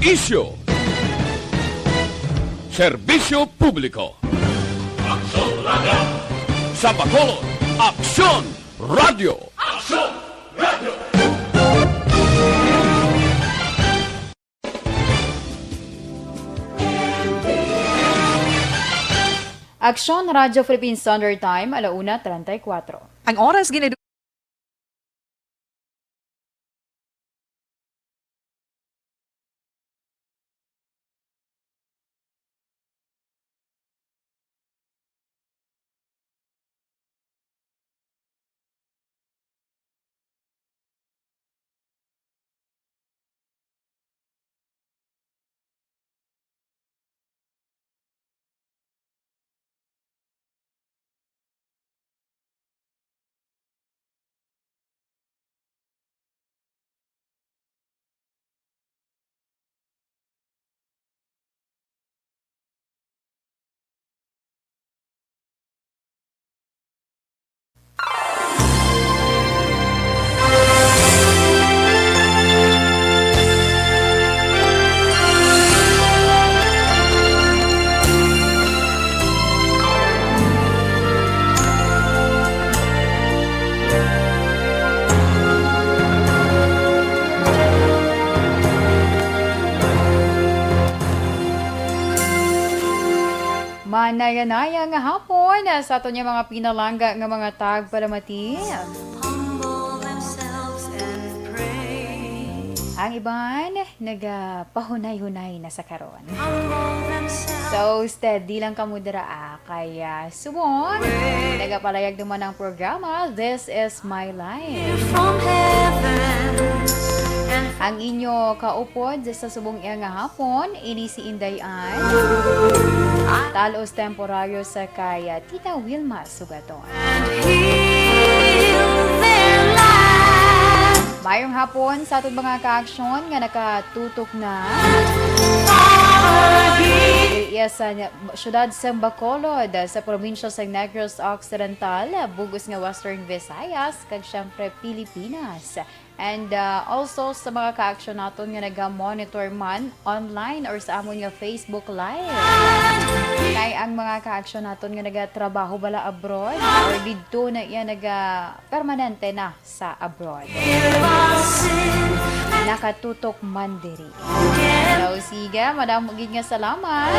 Isyo. Serbisyo publiko. Aksyon Radio! Sa Bacolod, Aksyon Radio. Aksyon Radio! Aksyon Radyo Philippine Standard Time, 1:34. Ang oras ginadu Manaya-naya nga hapon sa ato niya mga pinalangga nga mga tagpalamati. Humble themselves and pray. Ang iban nagapahunay-hunay na sa karon. Humble themselves. So steady lang kamo dira kaya subon nagapalayag naman ang programa This is My Life. From heaven and Ang inyo kaupod sa subong iya nga hapon ini si Indayan. Talos temporaryo sa kaya Tita Wilma Sugaton. heal their lives. Mayong hapon sa atong mga ka-aksyon nga nakatutok na iya sa syudad sa Bacolod sa probinsya sa Negros Occidental, bugos nga Western Visayas, kag syempre Pilipinas. And also sa mga ka-aksyon naton nga naga-monitor man online or sa amon nga Facebook Live. Kay ang mga ka-aksyon naton nga nagatrabaho bala abroad or didto na iya naga-permanente na sa abroad. Nakatutok man diri. So, sige, madam gid nga salamat.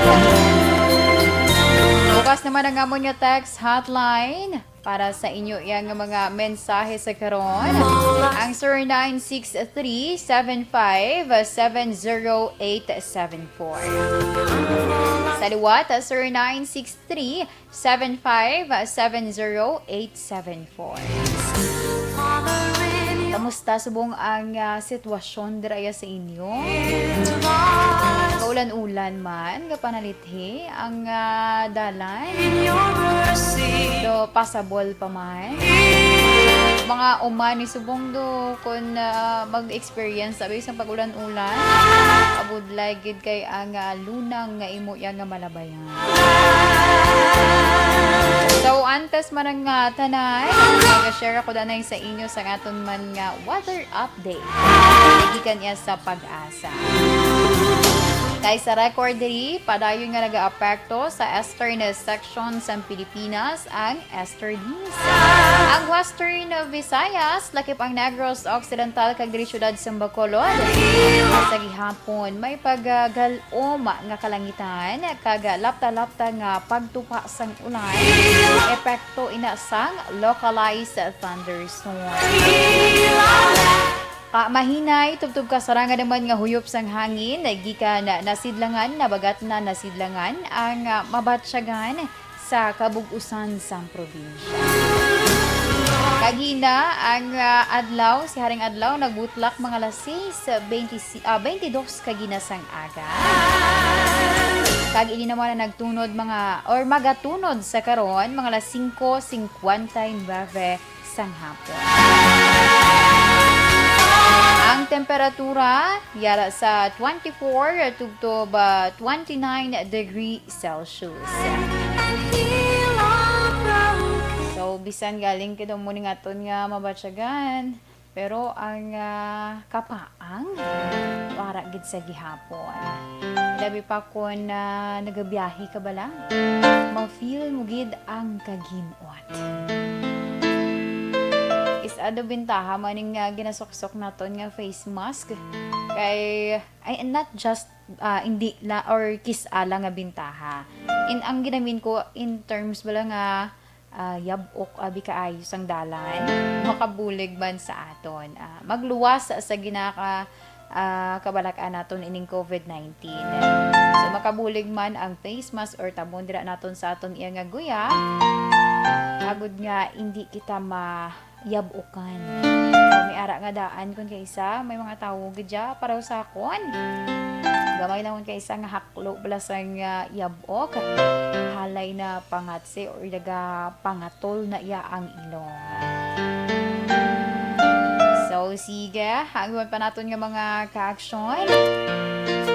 Bukas naman ang amon nga text hotline para sa inyo yang mga mensahe sa karon. Ang 0963-7570-874. Sa liwat, 0963-7570-874. Kamusta subong ang sitwasyon diraya sa inyo? Kaulan-ulan man, kapanalithi ang dalan. Do pasabol pa man. Mga umani subong do kung mag-experience sabi sa pagulan-ulan. Abudlay gid kay ang lunang nga imo yang nga malabayan. So, antes man ang tanay, mag-share ako danay sa inyo sa aton man nga weather update. Nagikan niya sa pag-asa. Kay sa record diri, padayon nga nag-aapekto sa eastern section sa Pilipinas ang easterlies. Ang western Visayas, lakip ang Negros Occidental kag diri syudad sa Bacolod. Sa gihapon, may paggalom nga kalangitan kag lapta-lapta nga pagtupa sang ulan. Epekto inasang localized thunderstorm. Mahinay, tubtub kasarangan naman nga huyop sang hangin, gikan nasidlangan, nabagat na nasidlangan, ang mabatsyagan sa kabug-usan sang probinsya. Kagina, ang adlaw, si Haring Adlaw, nagbutlak mga alas 6:22 kagina sang aga. Kag ini naman na nagtunod magatunod sa karon, mga alas 5:59 sang hapon. Ang temperatura yara sa 24 to 29 degree Celsius. So bisan galing kito mo ni aton nga mabatyagan. Pero ang kapaang para gid sa gihapon. Labi pa ko na nagabiyahe ka bala, ma-feel mo gid ang kaginot. Isado bintaha maning ginasuksok naton nga face mask kay ay not just hindi la or kiss ala nga bintaha. Ang ginamin ko in terms bala nga yabok abi kaayos ang dalan makabulig man sa aton. Magluwas sa ginaka kabalakan naton ining COVID-19. So makabulig man ang face mask or tabon dira naton sa aton iya nga guya. Agud nga hindi kita yabukan. May ara nga daan kun kaysa may mga tawo gidya para sa kon. Gamay lang kun kaysa nga haklo blasang yabok. Halay na pangatse or daga pangatol na iya ang ilong. So sige, hanggang pa naton nga mga ka-aksyon.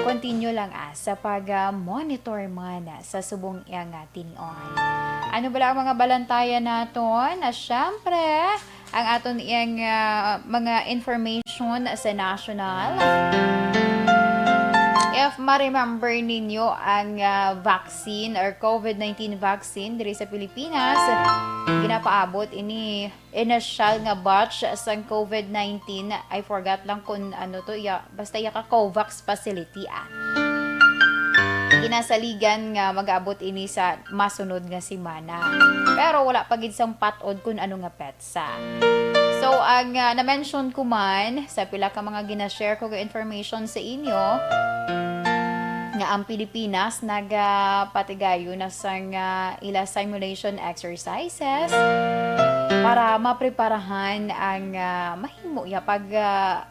Continue lang sa pag-monitor man sa subong iyang tinion. Ano bala ang mga balantayan naton? Syempre, ang aton iyang mga information sa national. If ma-remember ninyo ang vaccine or COVID-19 vaccine diri sa Pilipinas, ginapaabot ini initial nga batch sa COVID-19. I forgot lang kung ano to, basta ka COVAX facility Ginasaligan nga mag-abot ini sa masunod nga semana. Pero wala pa gid sang patod kung ano nga petsa. So, ang na-mention ko man sa pila ka mga gina-share ko nga information sa inyo, nga ang Pilipinas nagapatigayo na sang ila simulation exercises para mapreparahan ang mahimo ya pag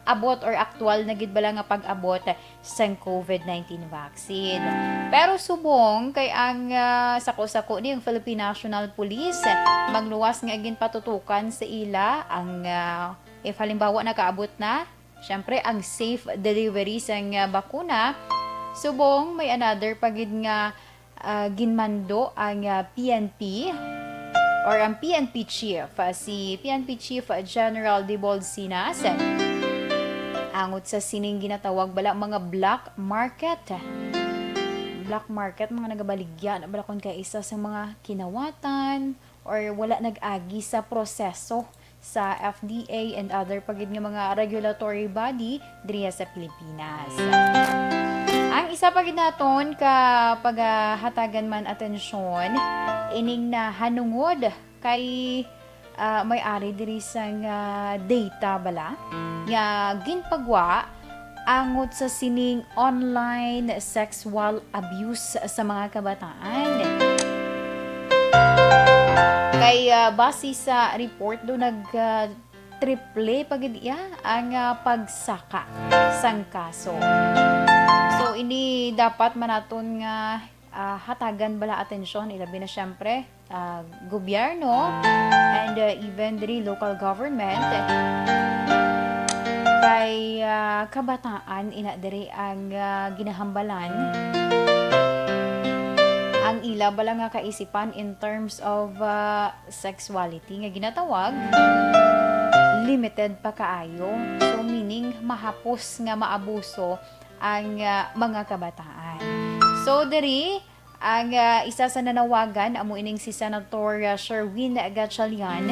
abot or actual na gid bala nga pag-abot sang COVID-19 vaccine. Pero subong kay ang sako-sako ni ang Philippine National Police magluwas nga gin patutukan sa ila ang if halimbawa nakaabot na, syempre ang safe delivery sang bakuna. Subong may another pagid nga ginmando ang PNP or ang PNP chief, si PNP Chief General Dibald Sinas, angot sa sining ginatawag bala mga black market. Black market, mga nagabaligyan, bala kon kay isa sa mga kinawatan or wala nag-agi sa proseso sa FDA and other pagid nga mga regulatory body diriya sa Pilipinas. Ang isa pa gid naton ka paghatagan man atensyon ining na hanungod kay may-ari diri sang data bala nga ginpagwa angot sa sining online sexual abuse sa mga kabataan. Kay base sa report do triple pagid ang pagsaka sang kaso. So ini dapat manaton nga hatagan bala atensyon ilabi na syempre gobyerno and even the local government kay kabataan ina diri ang ginahambalan ang ila bala nga kaisipan in terms of sexuality nga ginatawag limited pa kaayo. So meaning mahapos nga maabuso ang mga kabataan. So diri ang isa sa nanawagan amo ining si Senator Sherwin Gatchalian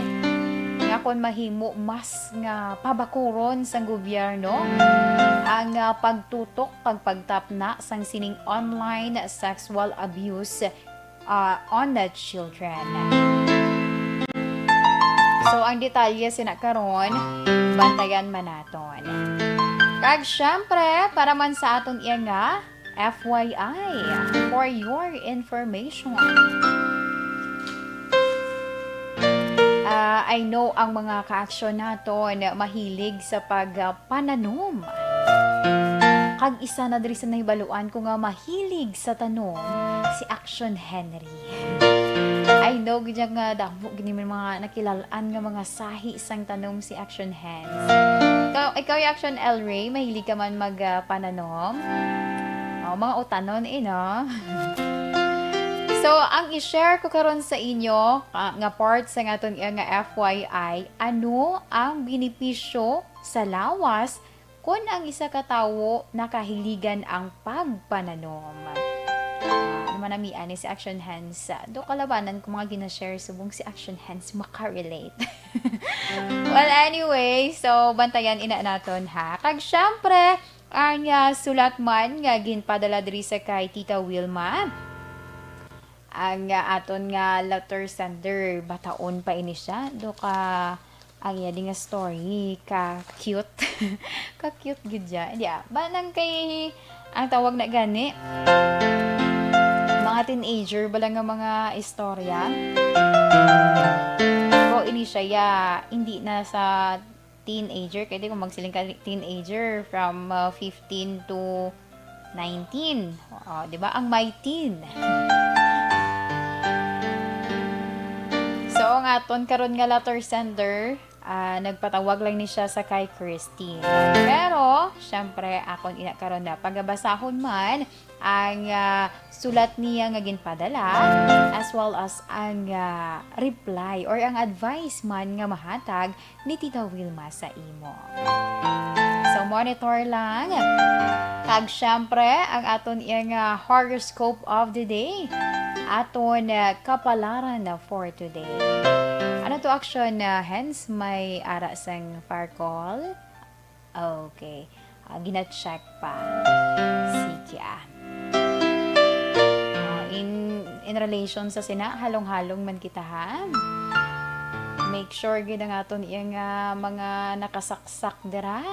nga kon mahimo mas nga pabakuron sang gobyerno ang pagtutok pagpagtapna sang sining online sexual abuse on the children. So ang detalye sinakaron bantayan man naton. Kag syempre para man sa aton iya nga FYI for your information. I know ang mga ka-aksyon naton mahilig sa pagpananom. Kag isa na diri sa nahibaluan ko nga mahilig sa tanom si Action Henry. I know gid nga damo gini mga nakilalaan nga mga sahi sang tanom si Action Hands. Ikaw yung Action L. Ray, mahilig ka man magpananom? Mga utanon no? So So, ang i-share ko karon sa inyo, nga part sa ngaton nga FYI, ano ang benepisyo sa lawas kung ang isa ka tawo nakahiligan ang pagpananom. Manami ani si Action Hands. Do kalabanan ko mga gina-share subong si Action Hands makarelate. Well, anyway, so bantayan ina naton ha. Kag syempre, ang sulat man nga ginpadala diri sa kay Tita Wilma. Ang aton nga letter sender, bataon pa ini siya. Do ka ang yadi nga story ka cute. Ka cute gid ja. Yeah, banang kay ang tawag na gani. Mga teenager bala nga mga istorya. So ini siya hindi na sa teenager, kaya kung magsiling ka teenager from 15 to 19. Di ba? Ang my teen. So, ang aton karon nga letter sender, nagpatawag lang ni siya sa kay Christine. Pero, syempre, akon ina karon na pagabasahon man ang sulat niya nga ginpadala as well as ang reply or ang advice man nga mahatag ni Tita Wilma sa imo. So, monitor lang. Kag syempre, ang aton iyang horoscope of the day. Aton kapalaran na for today. Ano to action? Hence, may ara sang far call. Okay. Gina-check pa. Sige in relation sa sina, halong-halong man kita ha. Make sure gid ang aton iyang mga nakasaksak dira.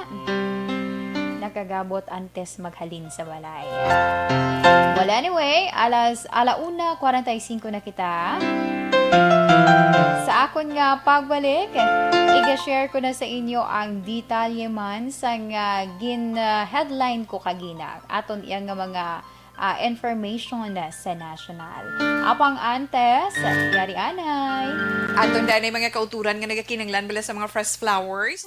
Nakagabot antes maghalin sa balay. Well, anyway, alauna 45 na kita. Sa akon nga pagbalik, i-share ko na sa inyo ang detalye man sa headline ko kagina. Aton iyang nga mga information sa national. Apang antes, yari anay. Aton dahil mga kauturan nga nagakinanglan bala sa mga fresh flowers.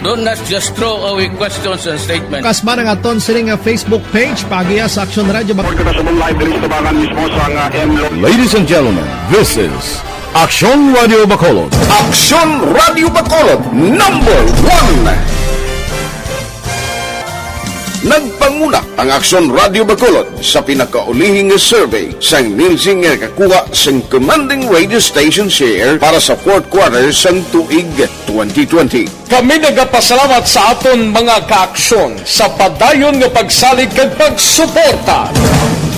Don't not just throw away questions and statements. Kasma ng aton sining nga Facebook page pagiya sa Action Radio. Ladies and gentlemen, this is Action Radio Bacolod. Action Radio Bacolod number 1. Nagpanguna ang Action Radio Bacolod sa pinakaulihing survey sang Nielsen nga kakuha sang commanding radio station share para sa fourth quarter sang tuig 2020. Kami nagapasalamat sa aton mga kaaksyon sa padayon nga pagsalig kag pagsuporta.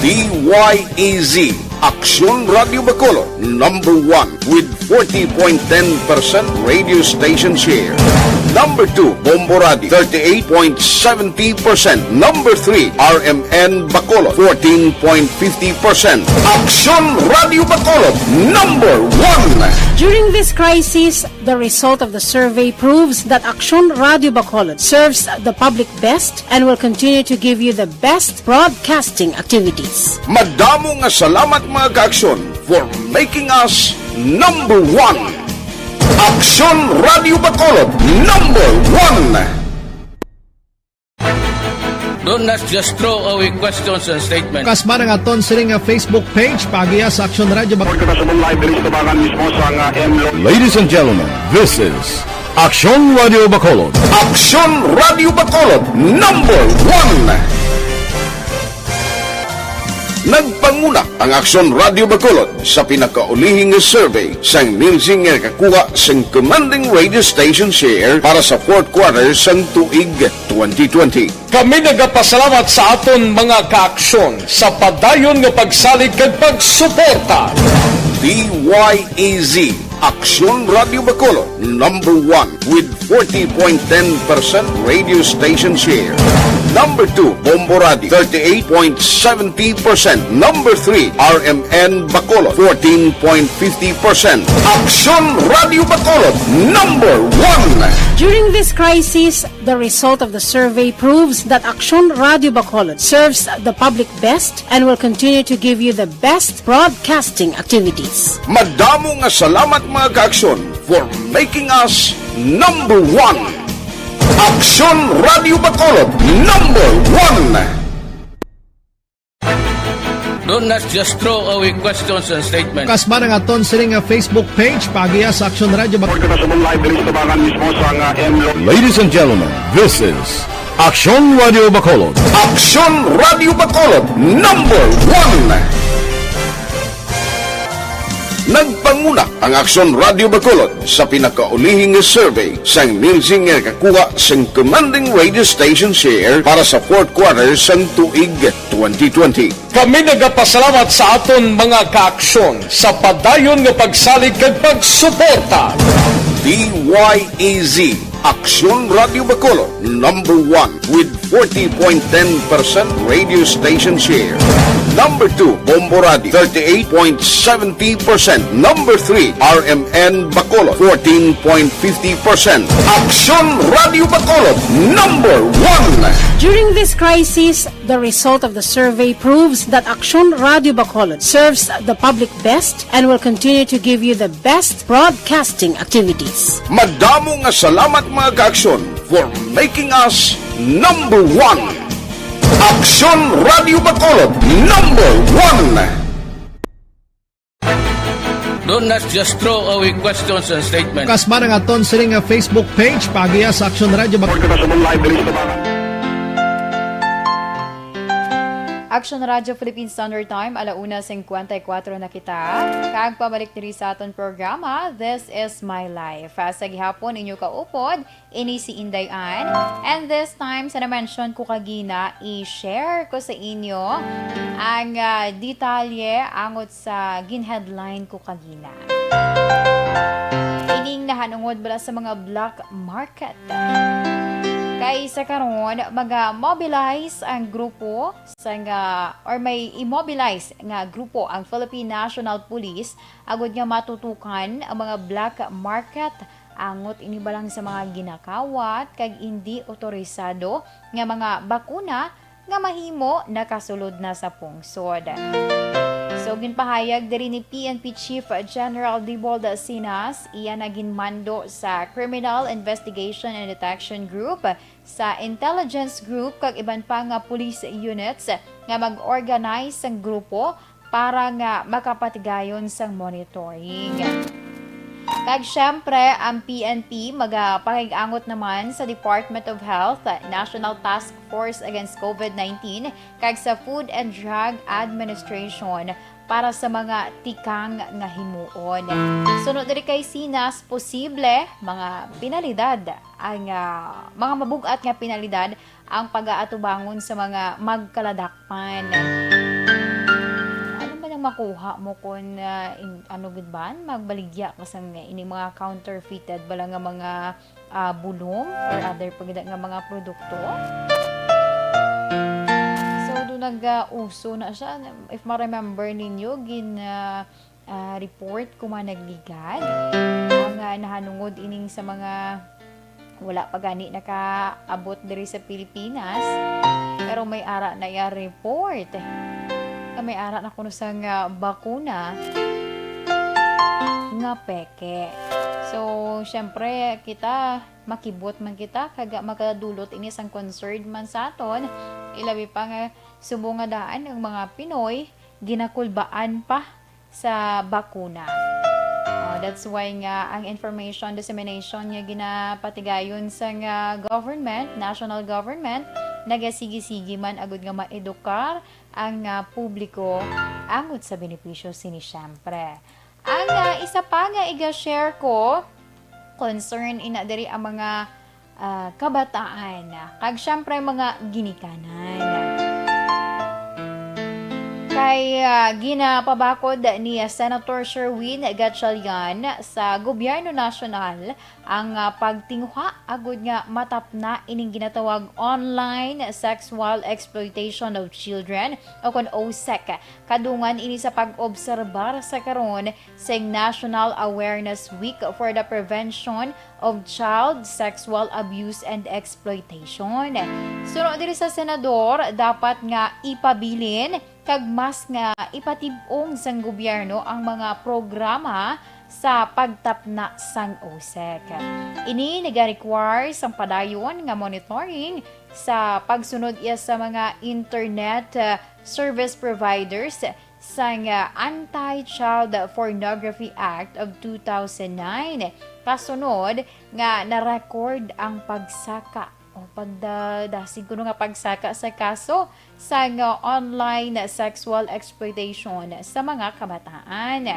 DYEZ Action Radio Bacolod number 1 with 40.10% radio station share. Number 2, Bombo Radio, 38.70%. Number 3, RMN Bacolod, 14.50%. Action Radio Bacolod, number 1. During this crisis, the result of the survey proves that Action Radio Bacolod serves the public best and will continue to give you the best broadcasting activities. Madamo nga salamat mga kaaksyon for making us number 1. Action Radio Bacolod number 1. Don't not just throw away questions and statements. Kasma ng aton sining nga Facebook page pagiya sa Action Radio. Ladies and gentlemen, this is Action Radio Bacolod. Action Radio Bacolod number 1. Nagpanguna ang Action Radio Bacolod sa pinakaulihing survey sang Nielsen nga kakuha sang commanding radio station share para sa fourth quarter sang tuig 2020. Kami nagapasalamat sa aton mga kaaksyon sa padayon nga pagsalig kag pagsuporta. DYEZ Action Radio Bacolod number 1 with 40.10% radio station share. Number 2, Bombo Radio, 38.70%. Number 3, RMN Bacolod, 14.50%. Action Radio Bacolod, number 1. During this crisis, the result of the survey proves that Action Radio Bacolod serves the public best and will continue to give you the best broadcasting activities. Madamo nga salamat mga kaaksyon for making us number 1. Action Radio Bacolod number 1. Don't not just throw away questions and statements. Kasma ng aton sining nga Facebook page pagiya sa Action Radio. Ladies and gentlemen, this is Action Radio Bacolod. Action Radio Bacolod number 1. Nagpanguna ang Action Radio Bacolod sa pinakaulihing survey sang Nielsen nga kakuha sang commanding radio station share para sa fourth quarter sang tuig 2020. Kami nagapasalamat sa aton mga kaaksyon sa padayon nga pagsalig kag pagsuporta. DYEZ Action Radio Bacolod number 1 with 40.10% radio station share. Number 2, Bombo Radio, 38.70%. Number 3, RMN Bacolod, 14.50%. Action Radio Bacolod number 1. During this crisis, the result of the survey proves that Action Radio Bacolod serves the public best and will continue to give you the best broadcasting activities. Madamo nga salamat mga kaaksyon for making us number 1. Action Radio Bacolod number 1. Don't not just throw away questions and statements. Kasma ng aton sining nga Facebook page pagiya sa Action Radio. Action Radio Philippine Standard Time, 1:54 na kita. Kag pabalik diri sa aton programa, This is My Life. Sa gihapon inyo kaupod, ini si Inday Ann. And this time, sa na-mention ko kagina, i-share ko sa inyo ang detalye angot sa gin-headline ko kagina. Ining nahanungod bala sa mga black market. Kay sa karon mag-mobilize ang grupo or may immobilize nga grupo ang Philippine National Police agud nga matutukan ang mga black market angot ini balang sa mga ginakawat kag hindi otorisado nga mga bakuna nga mahimo nakasulod na sa pungsod. So, ginpahayag diri ni PNP Chief General Dibolda Sinas, iya naging mando sa Criminal Investigation and Detection Group, sa Intelligence Group, kag iban pa nga police units nga mag-organize sang grupo para nga makapatigayon sang monitoring. Kag syempre, ang PNP magapakig-angot naman sa Department of Health, National Task Force Against COVID-19, kag sa Food and Drug Administration para sa mga tikang nga himuon. Sunod diri kay Sinas, posible mga pinalidad, ang mga mabugat nga pinalidad ang pag-aatubangon sa mga magkaladakpan. Makuha mo kung ano gud ba magbaligya kasang ini mga counterfeited bala nga mga bulong or other pagida nga mga produkto. So do nag-uso na siya, if ma-remember ninyo gin report kung nagligad ang nahanungod ining sa mga wala pa gani nakaabot diri sa Pilipinas, pero may ara na ya report may ara na kuno sa nga bakuna nga peke. So, syempre, kita makibot man kita kaga makadulot ini sang concerned man sa aton. Ilabi pa nga subungadaan ng mga Pinoy ginakulbaan pa sa bakuna. That's why nga ang information dissemination nga ginapatigayon sa nga government, national government, nagasigi-sigi man agud nga maedukar ang publiko angod sa benepisyo sini syempre. Ang isa pa nga iga-share ko, concern ina diri ang mga kabataan, kag syempre mga ginikanan. Kay ginapabakod ni Senator Sherwin Gatchalian sa Gobyerno Nasyonal ang pagtinguha agud nga matapna ining ginatawag online sexual exploitation of children o kon OSEC. Kadungan ini sa pag-obserbar sa karon sa National Awareness Week for the Prevention of Child Sexual Abuse and Exploitation. Sunod diri sa senador, dapat nga ipabilin kag mas nga ipatibong sang gobyerno ang mga programa sa pagtapna sang OSEC. Ini nag-require sang padayon nga monitoring sa pagsunod iya sa mga internet service providers sang Anti-Child Pornography Act of 2009. Kasunod nga na-record ang pagsaka o pagdasig ko nga pagsaka sa kaso sa online sexual exploitation sa mga kabataan.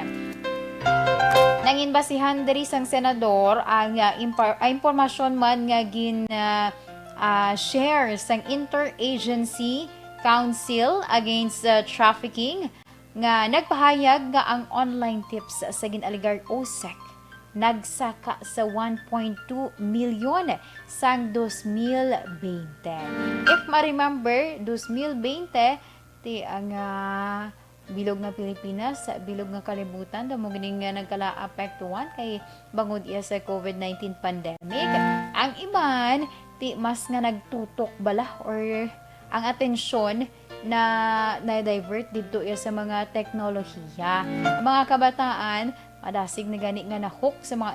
Nanginbasihan diri sang senador ang impormasyon man nga share sang Interagency Council Against Trafficking nga nagpahayag nga ang online tips sa ginaligar OSEC nagsaka sa 1.2 milyon sang 2020. If ma-remember, 2020, ti ang bilog nga Pilipinas, bilog nga kalibutan, damo gining nga nagkala-apektuhan kay bangod iya sa COVID-19 pandemic. Ang iban, ti mas nga nagtutok bala or ang atensyon na divert dito iya sa mga teknolohiya. Mga kabataan, madasig na gani nga na-hook sa mga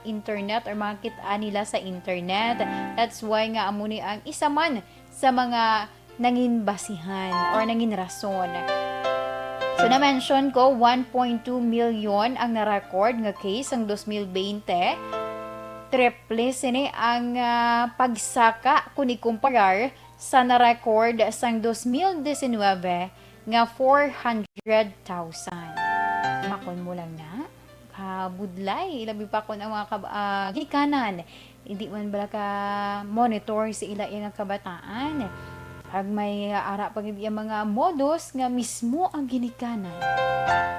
internet or mga kita nila sa internet. That's why nga amuni ang isa man sa mga nanginbasihan or nangin rason. So na-mention ko 1.2 million ang na-record nga case ang 2020. Triple sini ang pagsaka kung ikumparar sa na-record sang 2019 nga 400,000. Makon mo lang na kabudlay ilabi pa kon ang mga ginikanan hindi man bala ka monitor sa ila nga kabataan ag may ara pag ang mga modus nga mismo ang ginikanan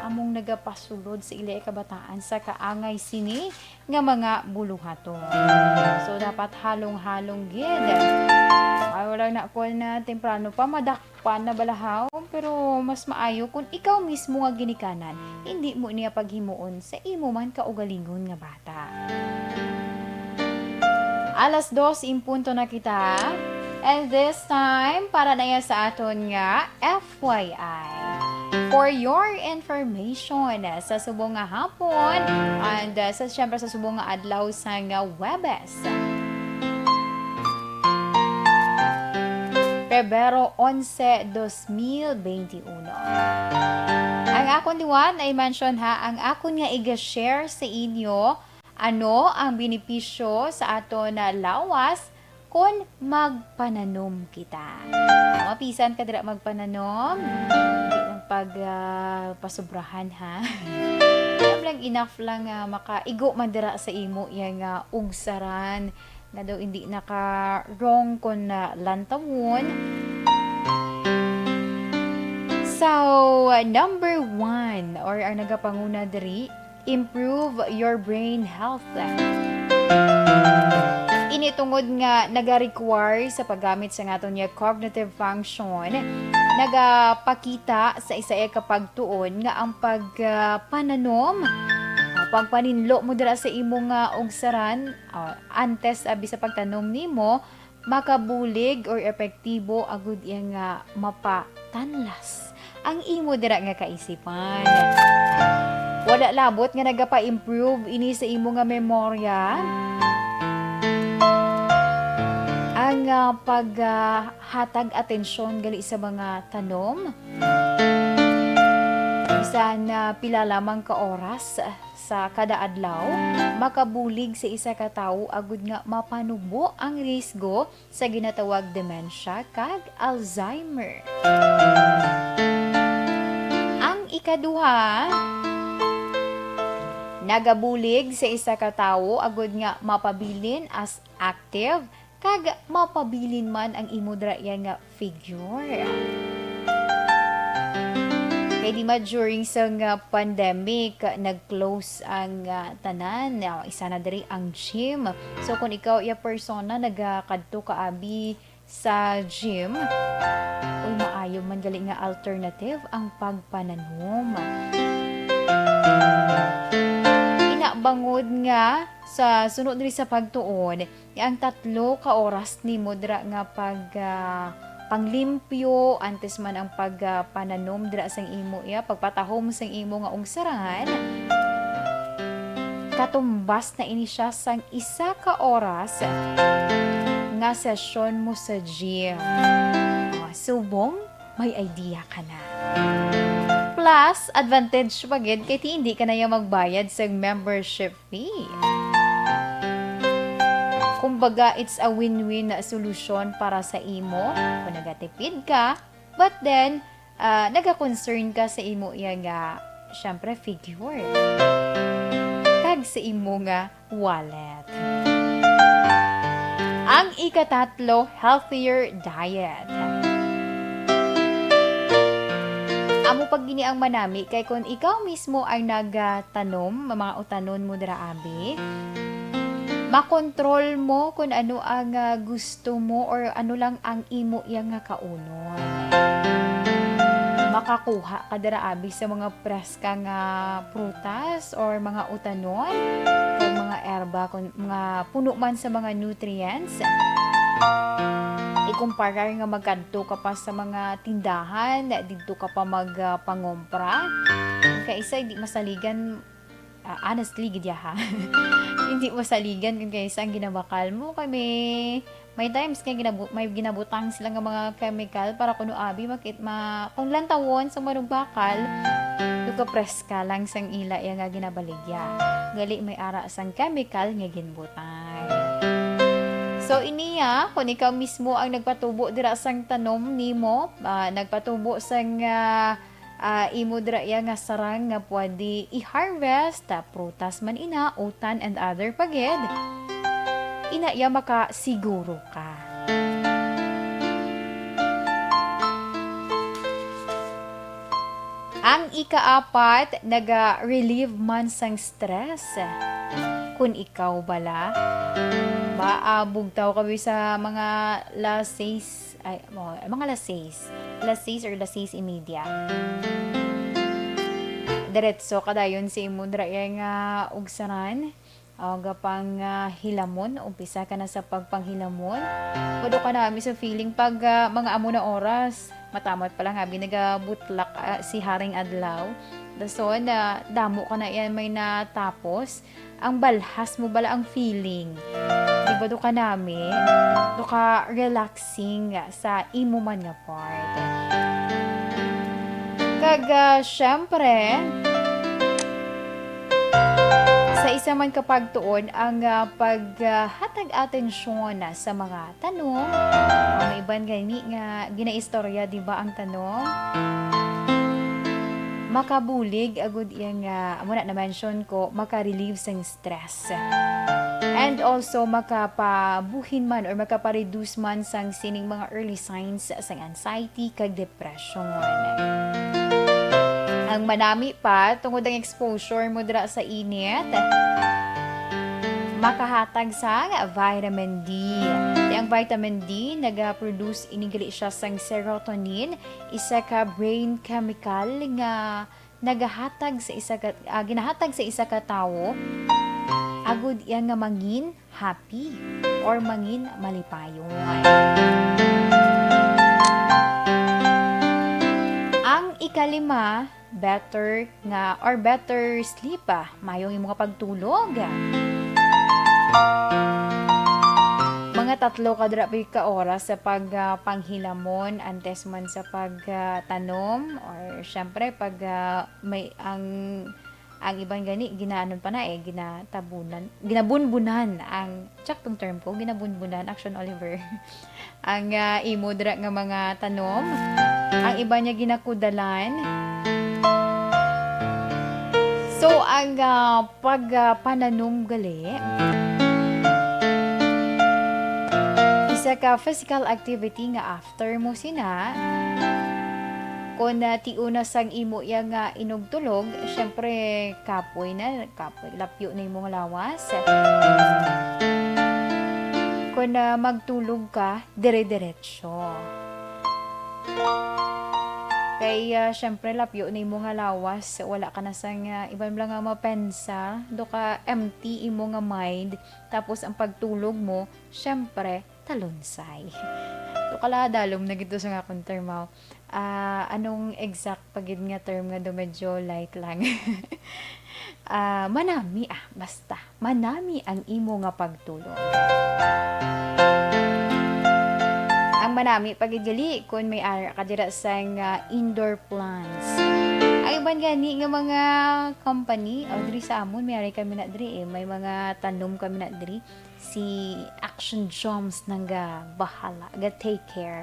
among nagapasulod sa ila kabataan sa kaangay sini nga mga buluhaton. So dapat halong-halong gid. Ay wala na ko na temprano pa madakpan na balahaw, pero mas maayo kung ikaw mismo nga ginikanan, hindi mo niya paghimuon sa imo man kaugalingon nga bata. 2:00 na kita. And this time, para na yan sa aton nga FYI. For your information, sa subong nga hapon, and syempre sa subong nga adlaw sa nga Webes. Pebrero 11, 2021. Ang akon diwan ay mention ha, ang akon nga i-share sa inyo ano ang benepisyo sa aton na lawas kung magpananom kita. Mapisan ka dira magpananom, hindi lang pasobrahan ha. Lang enough lang makaigo man dira sa imo yang ugsaran nga daw hindi naka-wrong kon lantawon. So, number 1 or ang nagapanguna diri, improve your brain health. Initungod nga naga-require sa paggamit sa ngaton nga cognitive function, nagapakita sa isa kapag tuon nga ang pagpananom, pagpaninlo mo dira sa imong ugsaran antes abi sa pagtanom nimo, makabulig or epektibo agud yang mapatanlas ang imo dira nga kaisipan. Wala labot nga nagapa-improve ini sa imo nga memorya. Ang paghatag atensyon gali sa mga tanom. Bisan pila lamang ka oras sa kada adlaw, makabulig sa isa ka tawo agud nga mapanubo ang risgo sa ginatawag dementia kag Alzheimer. Ang ikaduha, nagabulig sa isa ka tawo agud nga mapabilin as active kag mapabilin man ang imo dira nga figure. Kaya di ma during sa pandemic, nag-close ang tanan. Isa na diri ang gym. So kung ikaw persona nagakadto ka abi sa gym, uy maayo man gali nga alternative ang pagpananom. Inabangod nga sa sunod diri sa pagtuon, ang 3 ka oras nimo dira nga panglimpyo antes man ang pagpananom dira sang imo pagpatahom sang imo nga ungsaran, katumbas na ini siya sang 1 ka oras nga sesyon mo sa gym. Subong may idea ka na. Plus advantage pagid kay hindi ka na magbayad sa membership fee. Kumbaga, it's a win-win na solusyon para sa imo kung nagatipid ka, but then, naga-concern ka sa imo nga, syempre, figure. Kag sa imo nga wallet. Ang ikatatlo, healthier diet. Amo pag gini ang manami, kay kung ikaw mismo ay nagtanom, mga utanon mo dira abi, makontrol mo kung ano ang gusto mo or ano lang ang imo yang kaunon. Makakuha ka dira abi sa mga preska nga prutas or mga utanon o mga erba, mga puno man sa mga nutrients. Ikumpara nga magkanto ka pa sa mga tindahan, dito ka pa magpangompra. Kaysa hindi masaligan, honestly, gidya ha. Hindi mo saligan kung kaysa ang ginabakal mo. Kay may times kay may ginabutang sila nga mga chemical para kuno abi kung lantawon sa manong bakal, duka preska lang sang ila nga ginabaligya. Gali may ara sang chemical nga ginbutang. So iniya, kung ikaw mismo ang nagpatubo dira sang tanom nimo, nagpatubo sang imo dira nga sarang nga pwede i-harvest, prutas man ina, utan and other pagid, ina makasiguro ka. Ang ikaapat, naga-relieve man sang stress. Kung ikaw bala, bugtaw ka sa mga lasays, lasays or lasays imedia. Diretso kadayon si imo dira nga ugsaran, gapang hilamon, umpisa ka na sa pagpanghilamon. Wado ka na sa feeling pag mga amo na oras, matamot pa lang habi nagabutlak si Haring Adlaw. Dason, damo ka na yan may natapos. Ang balhas mo bala ang feeling. Di ba do ka nami? Do ka relaxing sa imo man nga part. Kag, syempre, sa isa man kapag tuon ang paghatag atensyon sa mga tanong. May iban gani nga ginaistorya, di ba ang tanong? Makabulig agud yang muna na mention ko, maka-relieve sang stress. And also makapabuhin man or makapareduce man sang sining mga early signs sang anxiety kag depression. Ang manami pa tungod ang exposure mo dira sa init, makahatag sa vitamin D. Ang vitamin D naga-produce inigali siya sang serotonin, isa ka brain chemical nga nagahatag sa ginahatag sa isa ka tawo agud iya nga mangin happy or mangin malipayon. Ang ikalima, better sleep, mayong imong pagtulog. Mga 3 ka oras sa pagpanghilamon antes man sa pagtanom or syempre pag may ang ibang gani ginaanon pa na ginabunbunan ang tsaktong term ko, ginabunbunan Action Oliver ang imo dira nga mga tanom. Ang iba niya ginakudalan. So ang pagpananom gali, isa ka physical activity nga after mo sina kung tiuna sang imo ya nga inugtulog, syempre kapoy lapyo na imong lawas. Kung magtulog ka, dire-diretso. Kaya syempre lapyo na imong lawas, wala ka na sang ibang lang nga mapensa, do ka empty imo nga mind, tapos ang pagtulog mo, syempre talunsay. Do kala dalom na gito sa nga akong term. Anong exact pagid nga term nga do medyo light lang. Manami basta manami ang imo nga pagtulog. Ang manami pagid gali kun may ara ka dira sa indoor plants. Ang iban gani nga mga company diri sa amon may ari kami na diri may mga tanom kami na diri. Si Action Joms nang bahala, take care.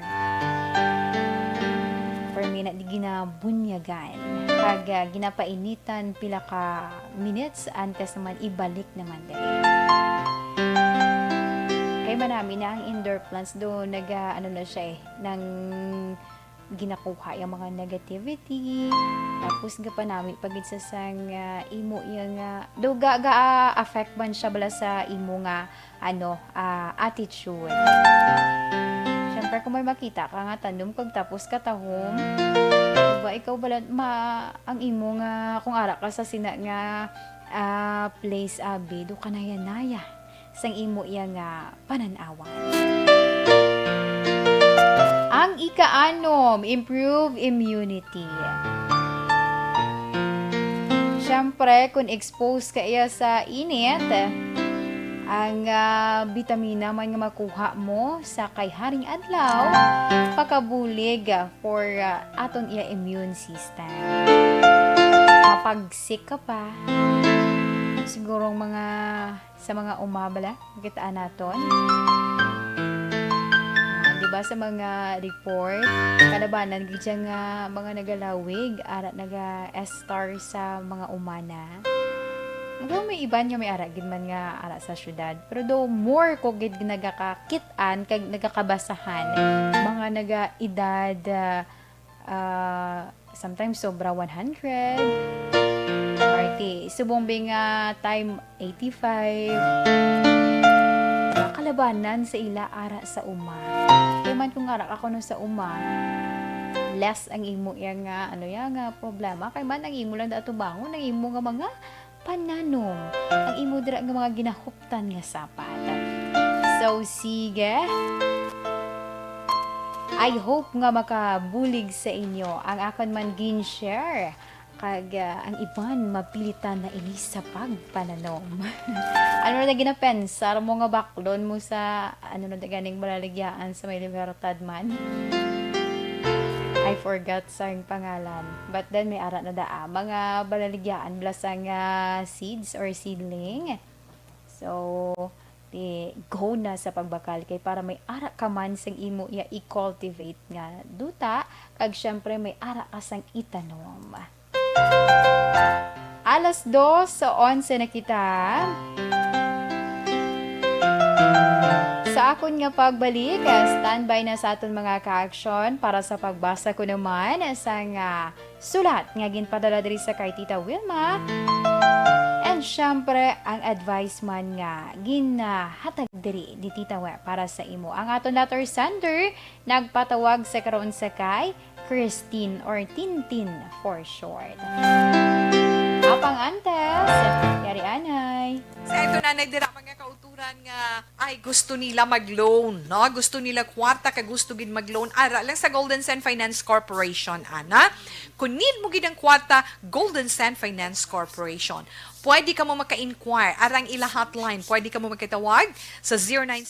For me na di ginabunyagan. Pag ginapainitan pila ka minutes antes naman ibalik naman diri. Kaya manami na ang indoor plants do na siya nang ginakuha yung mga negativity, tapos ga pa namin pagid sa sang imo yung do affect man siya bala sa imo nga attitude. Syempre kung may makita ka nga tanom kag tapos katahom, diba ikaw bala ang imo nga kung ara ka sa sina nga place do kanayanaya sang imo yang pananawan. Ang ika-6, improve immunity. Siyempre, kung expose ka iya sa init, ang bitamina man nga makuha mo sa kay Haring Adlaw, pakabulig for aton iya immune system. Mapagsik ka pa, siguro sa mga umabala, kitaan naton. Diba sa mga report, kalabanan gidya nga mga nagalawig, ara naga-star sa mga umana. Hanggang may iban nga may ara gid man nga ara sa syudad. Pero do more ko gid nagakakitaan kag nagakabasahan mga naga-edad sometimes sobra 100. Party subong nga time 85. Kalabanan sa ila ara sa uma. Kaya man kung ara ako no sa uma, less ang imo yang nga problema kay man ang imo lang dato bangon ang imo nga mga pananom ang imo dira nga mga ginahuptan nga sapat. So sige, I hope nga makabulig sa inyo ang akon man gin-share kag ang iban mapilitan na ini sa pagpananom. Ano na ginapensar mo nga baklon mo sa ano na ganing malaligyan sa may libertad man? I forgot sa pangalan. But then may ara na daa mga balaligyaan blasang seeds or seedling. So go na sa pagbakal kay para may ara ka man sang imo i-cultivate nga duta kag syempre may ara ka sang itanom. Alas 2:11 na kita. Sa akon nga pagbalik, standby na sa aton mga ka-action para sa pagbasa ko naman sa nga sulat nga ginpadala diri sa kay Tita Wilma. And syempre, ang advice man nga ginahatag diri di Tita Wilma para sa imo. Ang aton letter sender nagpatawag sa karon sa kay Christine or Tintin for short. Apang antes, yari anay. Sa ito na nagdira mga kauturan nga ay gusto nila mag-loan, no? Gusto nila kwarta ka gusto gid mag-loan ara lang sa Golden Sand Finance Corporation ana. Kung need mo gid ang kwarta, Golden Sand Finance Corporation. Pwede ka mo maka-inquire arang ila hotline. Pwede ka mo makitawag sa 09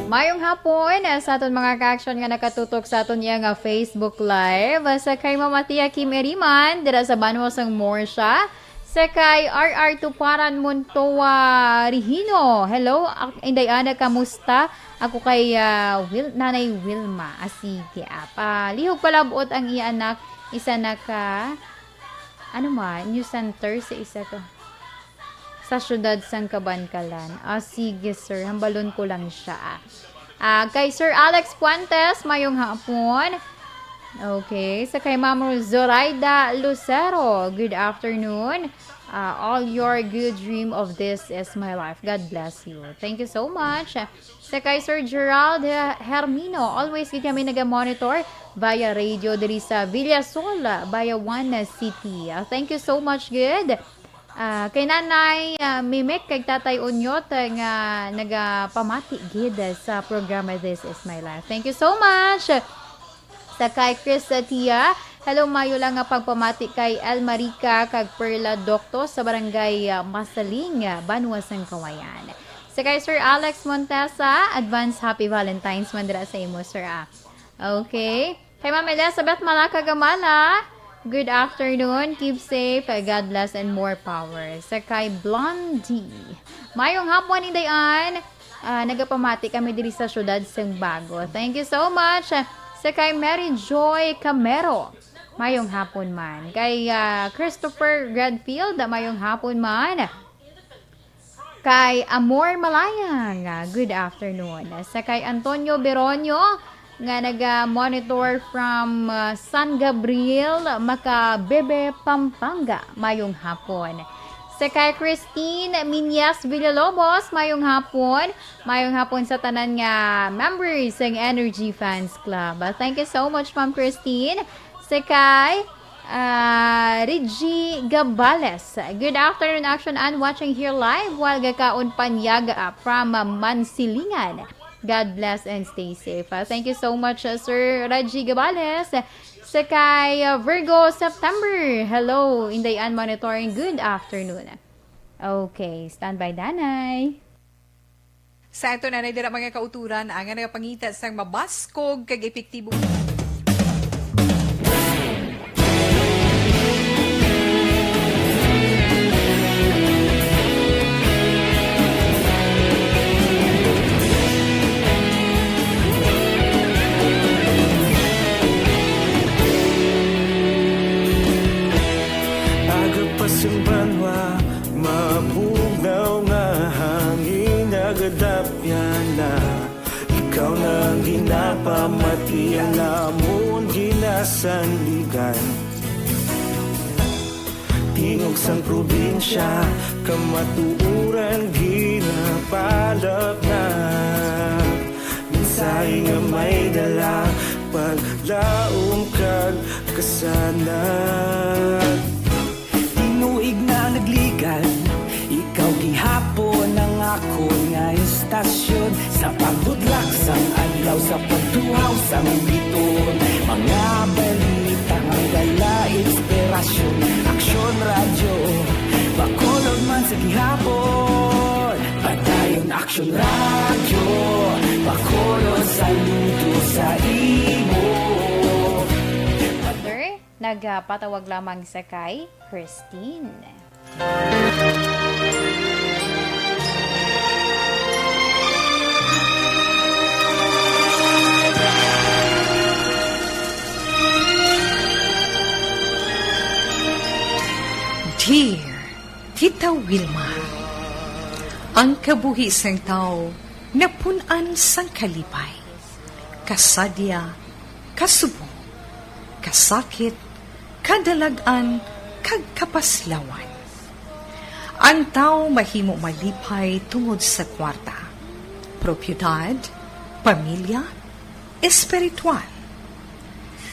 Mayong hapon sa aton mga ka-action nga nakatutok sa aton iya nga Facebook Live. Sa kay Mamatia Kim Eriman, dira sa Banwasang Morsha. Sa kay RR Tuparan Montoa Rihino. Hello, Inday Ana, kamusta? Ako kay Nanay Wilma. Asige, lihog palabot ang iya anak. Isa na ka, New Center sa isa ko. Sa syudad sang Kabankalan. Sige sir, hambalon ko lang siya. Kay Sir Alex Puentes, mayong hapon. Okay, sa kay Ma'am Zoraida Lucero, good afternoon. All your good dream of this is my life. God bless you. Thank you so much. Sa kay Sir Gerald Hermino, always kami naga-monitor via radio diri sa Villasol, via One City. Thank you so much, good. Kay Nanay Mimik, kay Tatay Unyot, nga nagapamati gid sa programa This Is My Life. Thank you so much. Sa kay Chris Tia, hello, mayo lang nga pagpamati kay Elmarica kag Perla Docto sa barangay Masaling, Banwasang Kawayan. Sa kay Sir Alex Montesa, advance happy Valentine's man dira sa imo, sir. Okay. Kay Ma'am Elizabeth Malaka Gamala, good afternoon, keep safe, God bless and more power. Sa kay Blondie, mayong hapon ni Dayan, nagapamati kami diri sa syudad sang Bago. Thank you so much. Sa kay Mary Joy Camero, mayong hapon man. Kay Christopher Redfield, mayong hapon man. Kay Amor Malayang, good afternoon. Sa kay Antonio Beronio, nga naga-monitor from San Gabriel, Macabebe, Pampanga, mayong hapon. Sa kay Christine Minyas Villalobos, mayong hapon. Mayong hapon sa tanan nga members ng Energy Fans Club. Thank you so much, Ma'am Christine. Sa kay Reggie Gabales, good afternoon, action and watching here live while gakaon panyaga from Mansilingan. God bless and stay safe. Thank you so much, Sir Reggie Gabales. Sa kay Virgo September, hello, Indayan Monitoring, good afternoon. Okay, standby Danay. Sa ito na dira mga kauturan, ang nagapangita sang mabaskog kag epektibo. Banwa, mabugaw nga hangin nagadapyan na. Ikaw na ginapamati ang namon ginasandigan. Tingog sang probinsya, kamatuuran ginapalap na. Minsay nga may dala, paglaom kag kasanan. Tinuig na nagligan, ikaw gihapon ang ako nga istasyon. Sa pagbudlak sang adlaw, sa pagtuhaw sang biton. Mga balita nga dala inspirasyon. Aksyon radyo, Bacolod man sa gihapon. Padayon Aksyon radyo, Bacolod saludo sa imo. Nagpatawag lamang sa kay Christine. Dear Tita Wilma, ang kabuhi sang tao napunan sang kalipay, kasadya, kasubo, kasakit, kadalagan, kag kapaslawan. Ang tao mahimo malipay tungod sa kwarta, propiedad, pamilya, espiritual.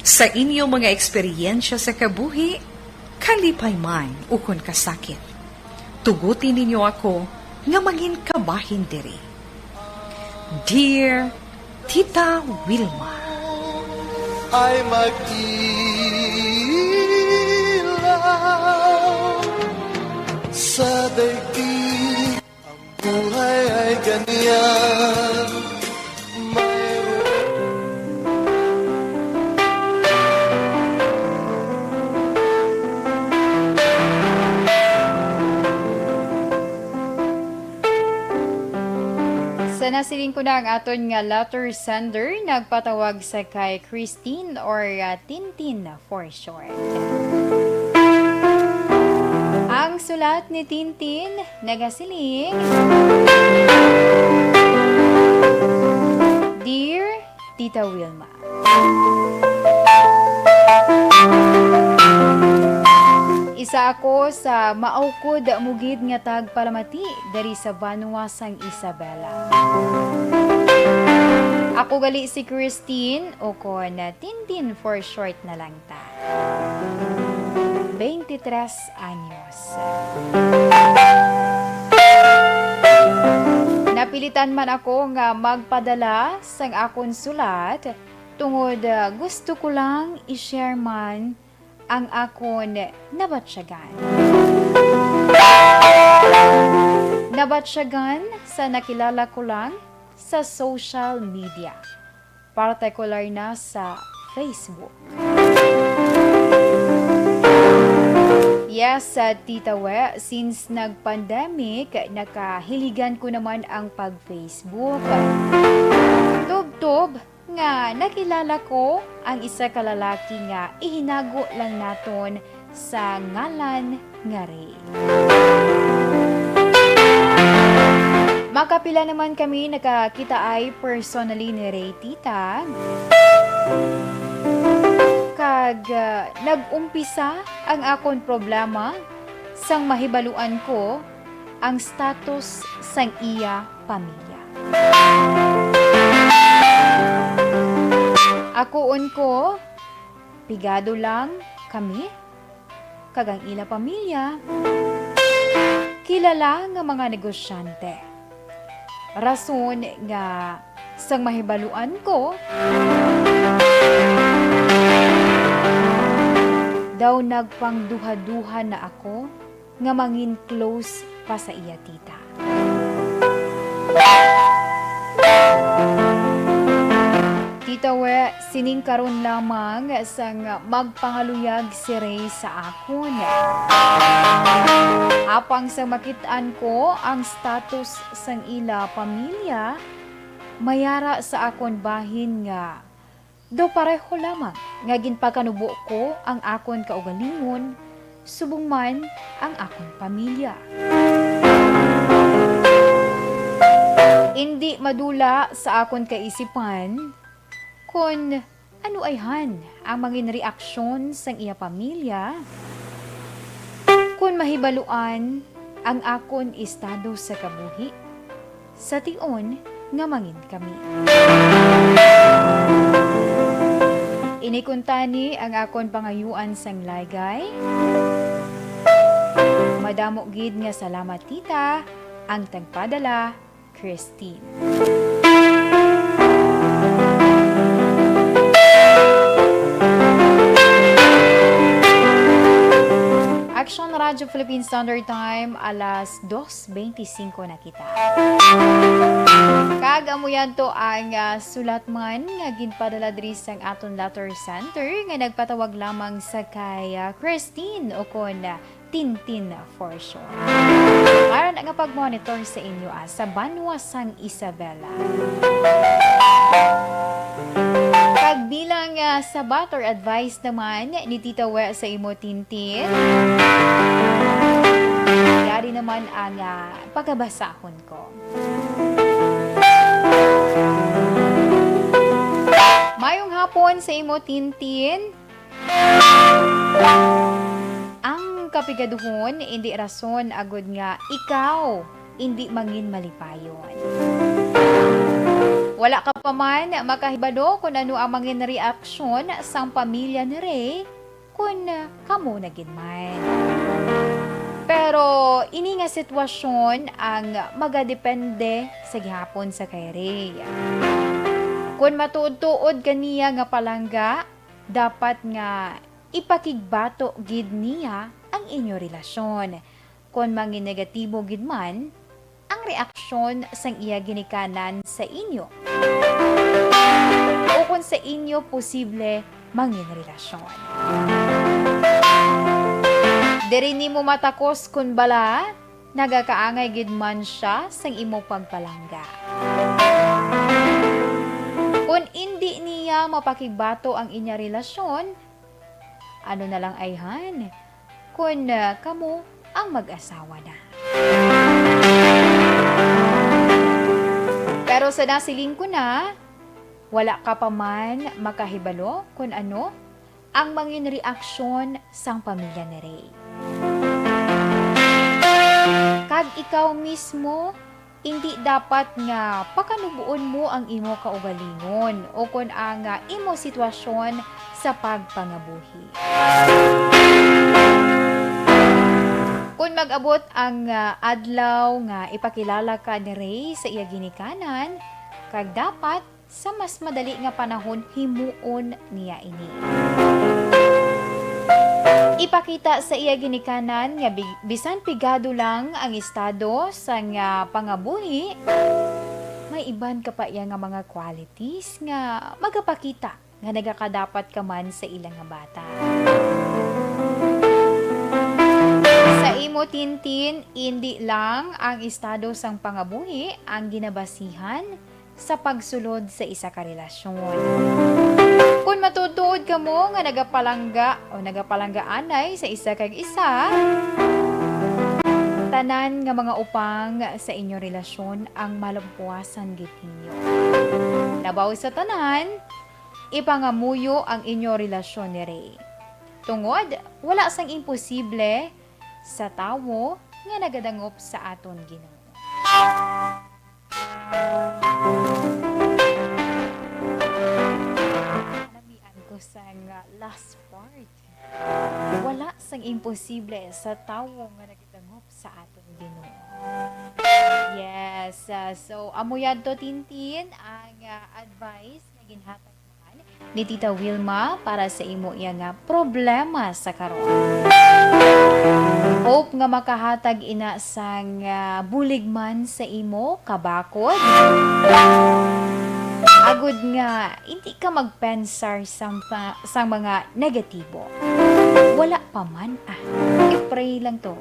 Sa inyo mga eksperyensya sa kabuhi, kalipay man ukon kasakit, tugutin ninyo ako nga mangin kabahin diri. Dear Tita Wilma, ay mag-ilaw sa daigdig ang buhay ay ganyan. Sa nasiling ko na ang aton nga letter sender, nagpatawag sa kay Christine or Tintin for short. Ang sulat ni Tintin, nagasiling, Dear Tita Wilma, isa ako sa maukod mugid nga tagpalamati dari sa Banuasang Isabela. Ako gali si Christine o kon Tintin for short na lang ta. 23 anyos. Napilitan man ako nga magpadala sang akon sulat tungod gusto ko lang i-share man ang akon nabatsyagan. Nabatsyagan sa nakilala ko lang sa social media, partikular na sa Facebook. Yes, Tita We, since nag-pandemic, nakahiligan ko naman ang pag-Facebook. Tub-tub nga nakilala ko ang isa ka lalaki nga ihinago lang naton sa ngalan nga Ray. Makapila naman kami nakakita ay personally ni Ray, Tita. Kag nag-umpisa ang akon problema sang mahibaluan ko ang status sang iya pamilya. Akoon ko, pigado lang kami, kagang ila pamilya, kilala nga mga negosyante. Rason nga sang mahibaluan ko, daw nagpangduha-duha na ako nga mangin close pa sa iya, Tita. Tita We, sining karon lamang sang magpangaluyag si Ray sa akon. Apang sa makitaan ko ang status sang ila pamilya, mayara sa akon bahin nga do pareho lamang nga ginpakanubo ko ang akon kaugalingon, subong man ang akon pamilya. Hindi madula sa akon kaisipan kung ano ay han ang mangin reaksyon sang iya pamilya kung mahibaluan ang akon estado sa kabuhi sa tion nga mangin kami. Inikuntani ang akon pangayuan sang laygay. Madamo gid nga salamat, Tita, ang tagpadala, Christine. Action Radio Philippine Standard Time, alas 2:25 na kita. Kagamuyan to ang sulat man nga ginpadala diri sang aton letter center nga nagpatawag lamang sa kay Christine o kon Tintin for short. Aron nga pag-monitor sa inyo sa Banuasang Isabela. Pagbilang sa butter advice naman ni Tita We sa imo, Tintin, yari naman ang pagkabasahon ko. Mayong hapon sa imo, Tintin. Ang kapigaduhon, hindi rason agud nga ikaw hindi mangin malipayon. Wala ka pa man makahibalo kung ano ang mangin reaksyon sang pamilya ni Ray kung kamo na ginman. Pero ini nga sitwasyon ang magadepende sa gihapon sa kay Ray. Kung matuod-tuod kaniya nga palangga, dapat nga ipakigbato gid niya ang inyo relasyon. Kung mangin negatibo gid man, ang ang reaksyon sang iya ginikanan sa inyo. O kung sa inyo posible mangin relasyon. Diri nimo matakos kun bala nagakaangay gid man siya sang imo pagpalangga. Kung hindi niya mapakigbato ang inya relasyon, ano na lang ayhan kung kamo ang mag-asawa na. Pero sa nasiling ko na, wala ka pa man makahibalo kung ano ang mangin reaksyon sang pamilya ni Ray. Kag ikaw mismo, hindi dapat nga pakanubuon mo ang imo kaugalingon o kung ang imo sitwasyon sa pagpangabuhi. Kung mag-abot ang adlaw nga ipakilala ka ni Ray sa iya ginikanan, kag dapat sa mas madali nga panahon himuon niya ini. Ipakita sa iya ginikanan nga bisan pigado lang ang estado sa nga pangabuhi, may iban ka pa iya nga mga qualities nga magapakita nga nagakadapat ka man sa ilang nga bata. Sa imo tintin, hindi lang ang estado sang pangabuhi ang ginabasihan sa pagsulod sa isa ka relasyon. Kung matutuod ka mo nga nagapalangga-anay sa isa kag isa, tanan nga mga upang sa inyo relasyon ang malampuasan gid ninyo. Labaw sa tanan, ipangamuyo ang inyo relasyon ni Ray. Tungod, wala sang imposible sa tawo nga nagadangop sa aton Ginoo. Namian ko sang last part. Wala sang imposible sa tawo nga nagadangop sa aton Ginoo. Yes, so amuyad to tintin ang advice na ginhatag ni Tita Wilma para sa imo iya nga problema sa karon. Hope nga makahatag ina sang buligman sa imo kabakod. Agud nga hindi ka magpensar sa mga negatibo. Wala pa man i-pray lang to.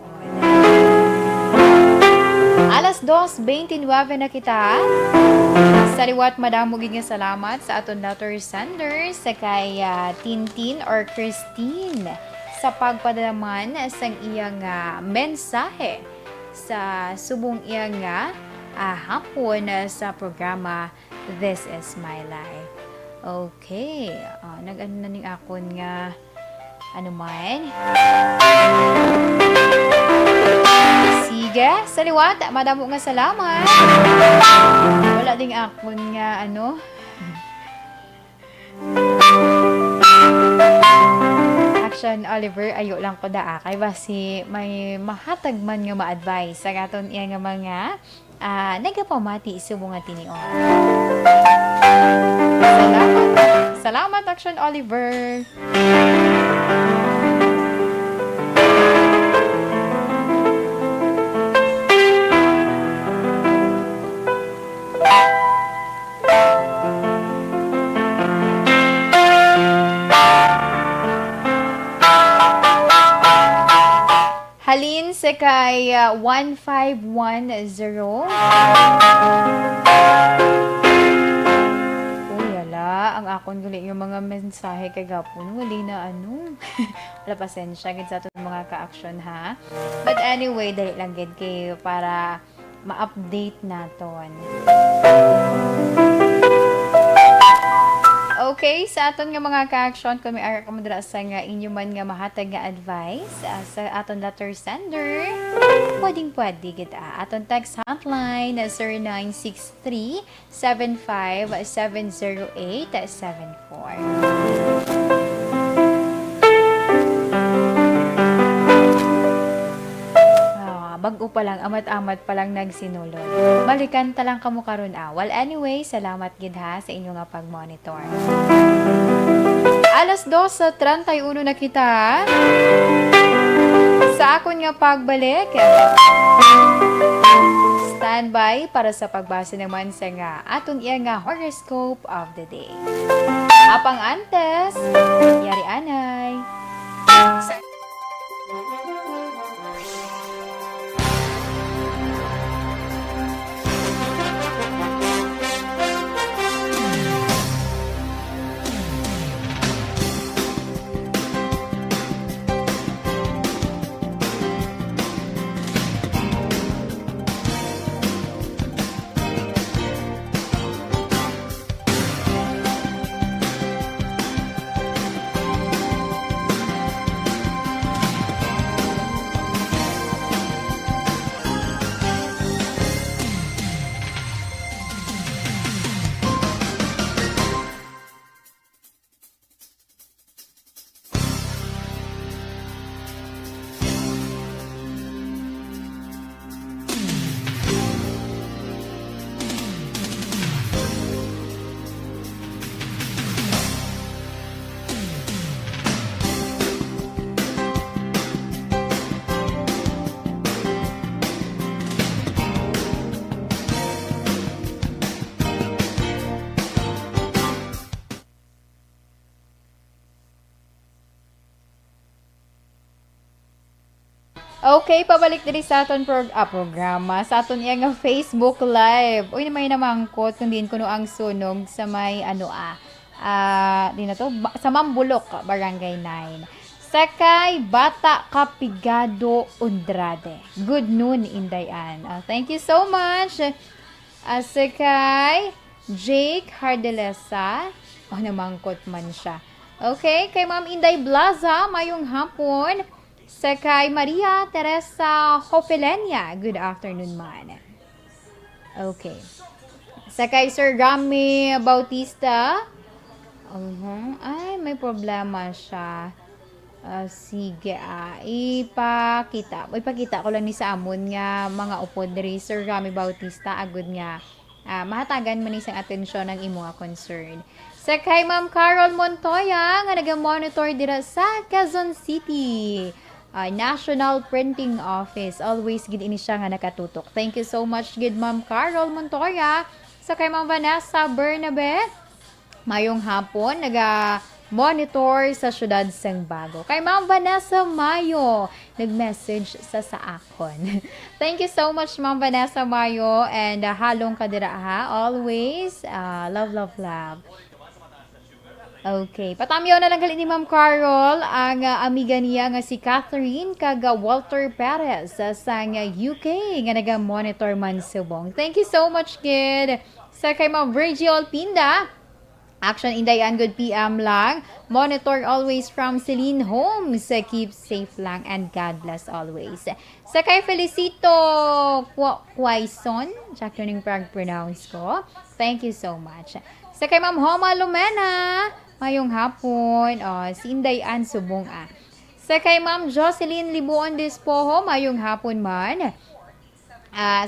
Alas 2:29 na kita. Sa liwat madamo gid nga salamat sa aton letter sender sa kay Tintin or Christine sa pagpadalaman sang iyang mensahe sa subong iyang hapon sa programa This Is My Life. Okay, nag-ano na ning akon nga ano man. Sige, sa liwat, madamo nga salamat. Wala ding akon nga ano. Action Oliver, ayo lang ko da kay basi may mahatag man nga ma-advise sa aton iya nga mga nagapamati subong nga tinion. Salamat Action Oliver. Halin sa kay 1510. Uy, ala, ang akon gali yung mga mensahe kay gapon. Wali na ano. Wala pasensya gid sa itong mga ka-action ha. But anyway, dali lang gid kayo para ma-update naton. Okay, sa aton nga mga ka-action, kung may ara ka madrasa nga inyo man nga mahatag nga advice sa aton letter sender, pwedeng-pwede kita. Aton text hotline 0963-7570874. Bago pa lang, amat-amat pa lang nagsinulod. Balikan talang kamo karon Well, anyway, salamat gid ha sa inyo nga pag-monitor. Alas 2:31 na kita. Sa akon nga pagbalik. standby para sa pagbasa naman sa nga aton iya nga horoscope of the day. Apang antes, yari anay. Okay, pabalik diri sa aton programa sa aton iya nga Facebook Live. Uy, may namangkot kung diin kuno ang sunog sa may di na to, sa Mambulok, Barangay 9. Sakay Bata Kapigado Undrade. Good noon, Indayan. Thank you so much. Sakay Jake Hardelesa. Namangkot man siya. Okay, kay Ma'am Inday Blaza, mayong hapon. Sakay Maria Teresa Hopelenia. Good afternoon, man. Okay. Sakay Sir Rami Bautista. Ay, may problema siya. Sige, ipakita ko lang ni sa amon nga mga upod diri Sir Rami Bautista agud nga mahatagan man isang atensyon ng imo nga concern. Sakay Ma'am Carol Montoya nga naga-monitor dira sa Quezon City. National Printing Office. Always gid ini siya nga nakatutok. Thank you so much gid Ma'am Carol Montoya. Sa kay Ma'am Vanessa Bernabe, mayong hapon naga-monitor sa syudad sang Bago. Kay Ma'am Vanessa Mayo, nag-message sa akon. Thank you so much Ma'am Vanessa Mayo and halong ka dira ha. Always love. Okay, patamyaw na lang gali ni Ma'am Carol ang amiga niya nga si Catherine kaga Walter Perez sa UK nga naga-monitor man subong. Thank you so much kid. Sa kay Ma'am Virgil Pinda, action Indayan, good PM lang. Monitor always from Celine Holmes. Keep safe lang and God bless always. Sa kay Felicito Quaison, check yun yung pronounce ko. Thank you so much. Sa kay Ma'am Homa Lumena, mayong hapon, si Indayan subong Sa kay Ma'am Jocelyn Libuon Dispoho, mayong hapon man.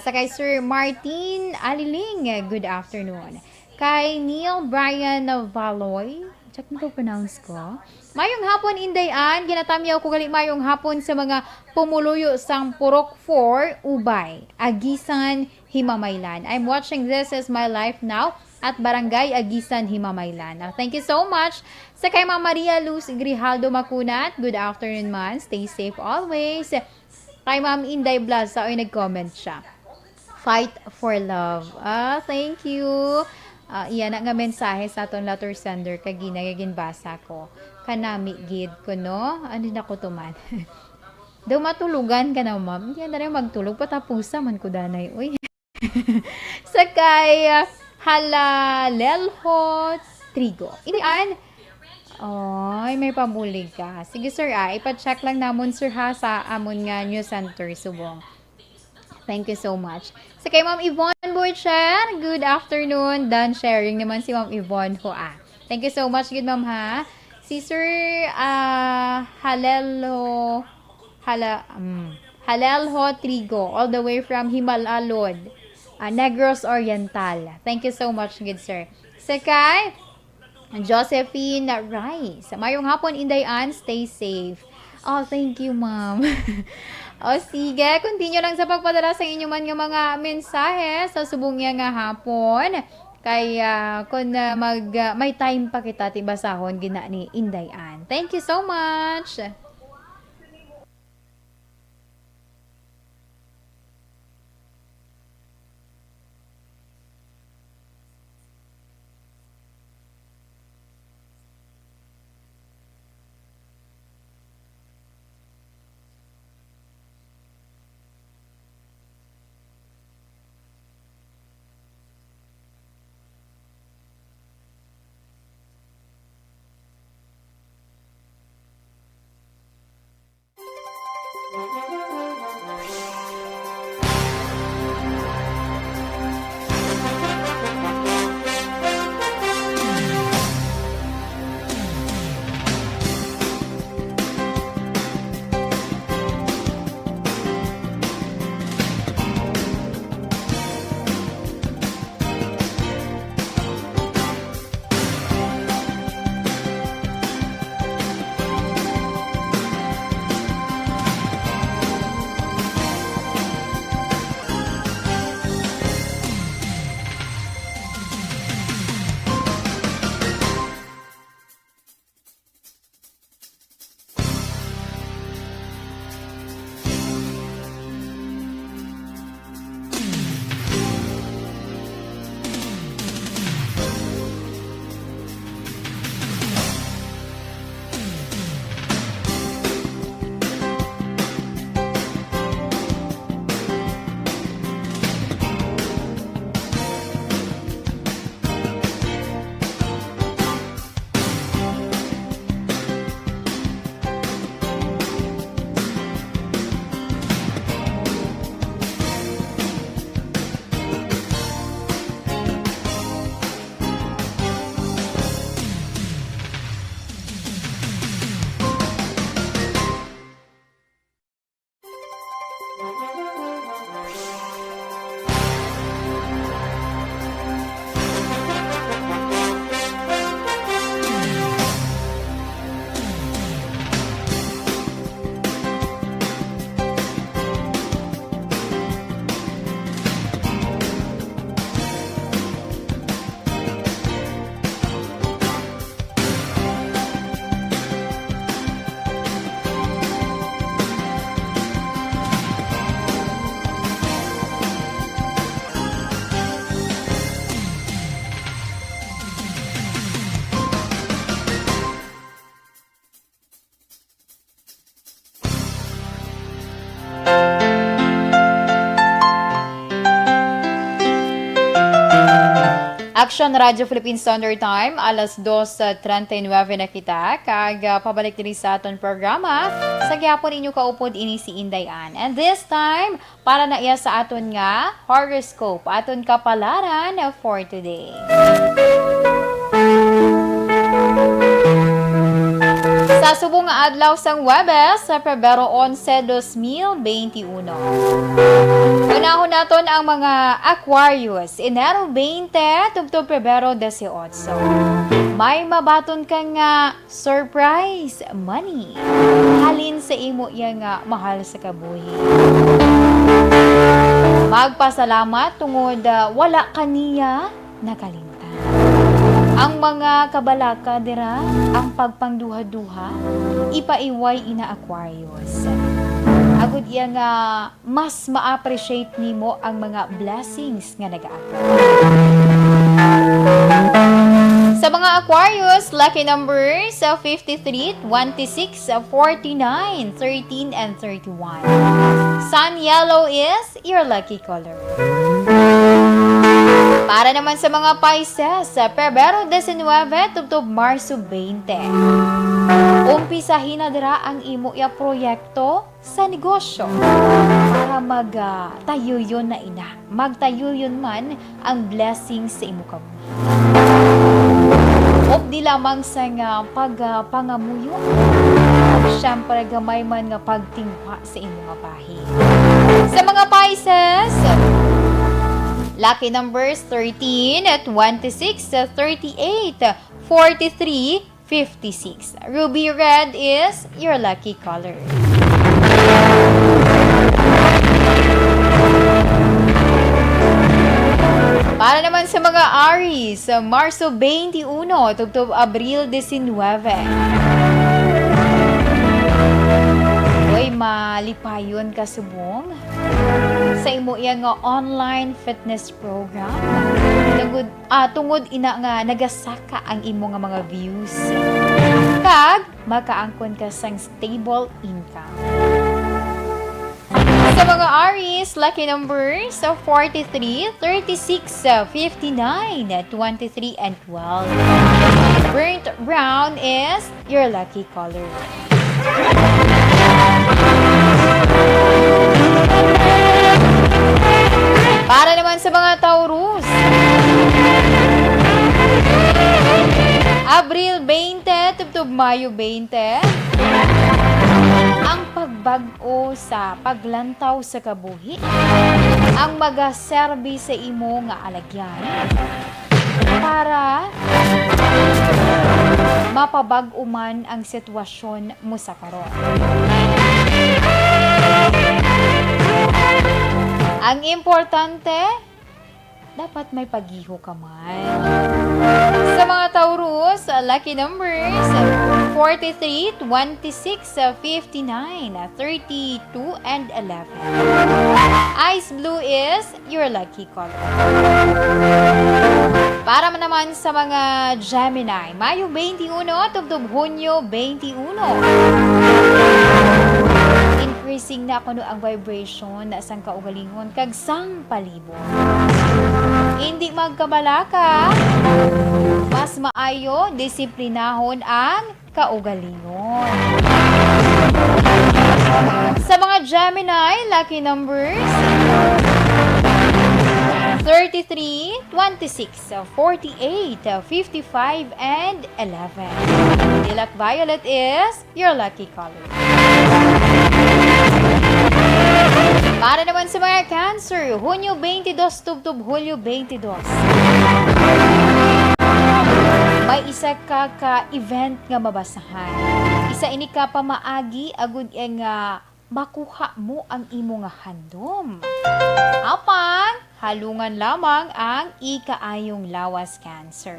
Sa kay Sir Martin Aliling, good afternoon. Kay Neil Brian Valoy, check mo pronounce ko. Mayong hapon Indayan, ginatamyaw ko gali mayong hapon sa mga pumuluyo sang Purok 4, Ubay, Agisan, Himamaylan. I'm watching This Is My Life Now at Barangay Agisan, Himamaylan. Thank you so much. Sa kay Ma'am Maria Luz Grijaldo Macunat, good afternoon man. Stay safe always. Kay Ma'am Inday Blaza, ay nag-comment siya. Fight for love. Thank you. Iyan nga mensahe sa aton letter sender kag ginabasa ko. Kanami gid ko no. Ano na ko tuman. Daw matulugan ka na ma'am. Hindi na rin magtulog patapusa man ko danay. Uy. Sa kay Halalelho Trigo. Inian. Ay, may pamulig ka. Sige sir, ipa-check lang namon sir ha sa amon nga News Center Subong. Thank you so much. Sa kay Ma'am Yvonne Boycher, good afternoon. Done sharing naman si Ma'am Yvonne ho Thank you so much, good ma'am ha. Si Sir Halelho Trigo, all the way from Himalalod, Negros Oriental. Thank you so much, good sir. Sa kay Josephine Rice, mayong hapon Indayan, stay safe. Thank you ma'am. O sige, continue lang sa pagpadala sa inyo man nga mga mensahe sa subong nga hapon. Kaya kung may time pa kita tibasahon gina ni Indayan. Thank you so much. Action Radio Philippine Standard Time, alas 2:39 na kita. Pabalik din sa aton programa. Sa gyapon inyo kaupod ini si Indayan. And this time, para na iya sa aton nga horoscope, aton kapalaran for today. Sa subong nga adlaw sang Huwebes, sa Pebrero 11, 2021. Unahon naton ang mga Aquarius, Enero 20, tubtob Pebrero 18. May mabaton ka nga surprise money. Halin sa imo iya nga mahal sa kabuhi. Magpasalamat tungod wala kaniya nakalimtan. Ang mga kabalaka dira, ang pagpangduha-duha, ipaiway ina Aquarius. Agud iya nga mas ma-appreciate nimo ang mga blessings nga nag-aagay. Sa mga Aquarius, lucky numbers 53, 26, 49, 13, and 31. Sun yellow is your lucky color. Para naman sa mga Pisces, sa Pebrero 19, tubtob Marso 20. Umpisahin na dira ang imo ya proyekto sa negosyo para magtayo yun na ina. Magtayo yun man ang blessings sa imo kabuhi. O di lamang sa nga pagpangamuyo. Siyempre gamay man nga pagtingwa sa imo nga bahi. Sa mga Pisces, lucky numbers 13, 26, 38, 43, 56. Ruby red is your lucky color. Para naman sa mga Aries, sa Marso 21, tubtob Abril 19. Uy, malipayon ka subong sa imo iya nga online fitness program. Tungod ina nga nagasaka ang imo nga mga views. Kag makaangkon ka sang stable income. Sa mga Aries, lucky numbers 43, 36, 59, 23, and 12. Burnt brown is your lucky color. Para naman sa mga Taurus, Abril 20, tubtob Mayo 20, ang pagbag-o sa paglantaw sa kabuhi, ang magaserbi sa imo nga alagyan para mapabag-o man ang sitwasyon mo sa karon. Ang importante, dapat may pagiho ka man. Sa mga Taurus, lucky numbers 43, 26, 59, 32, and 11. Ice blue is your lucky color. Para naman sa mga Gemini, Mayo 21, tubtob Hunyo 21. Increasing na kuno ang vibration na sang kaugalingon kag sang palibot. Hindi magkabalaka, mas maayo disiplinahon ang kaugalingon. Sa mga Gemini, lucky numbers 33, 26, 48, 55, and 11. Lilac violet is your lucky color. Para naman sa mga Cancer, Hunyo 22, tubtob Hulyo 22. May isa ka event nga mabasahan. Isa ini ka pamaagi agud nga makuha mo ang imo nga handom. Apan, halungan lamang ang ikaayong lawas Cancer.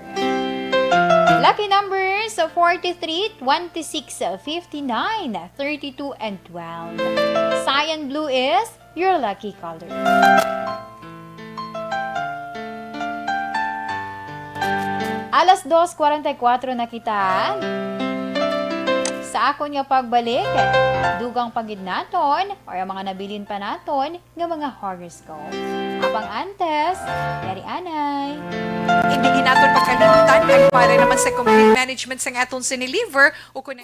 Lucky numbers 43, 26, 59, 32, and 12. Cyan blue is your lucky color. Alas 2:44 na kita. Sa akon nga pagbalik, dugang pagid naton or ang mga nabilin pa naton nga mga horoscope. Apang antes, yari anay. Hindi natin pagkalimutan kag para naman sa complete management sa aton siniliver o kung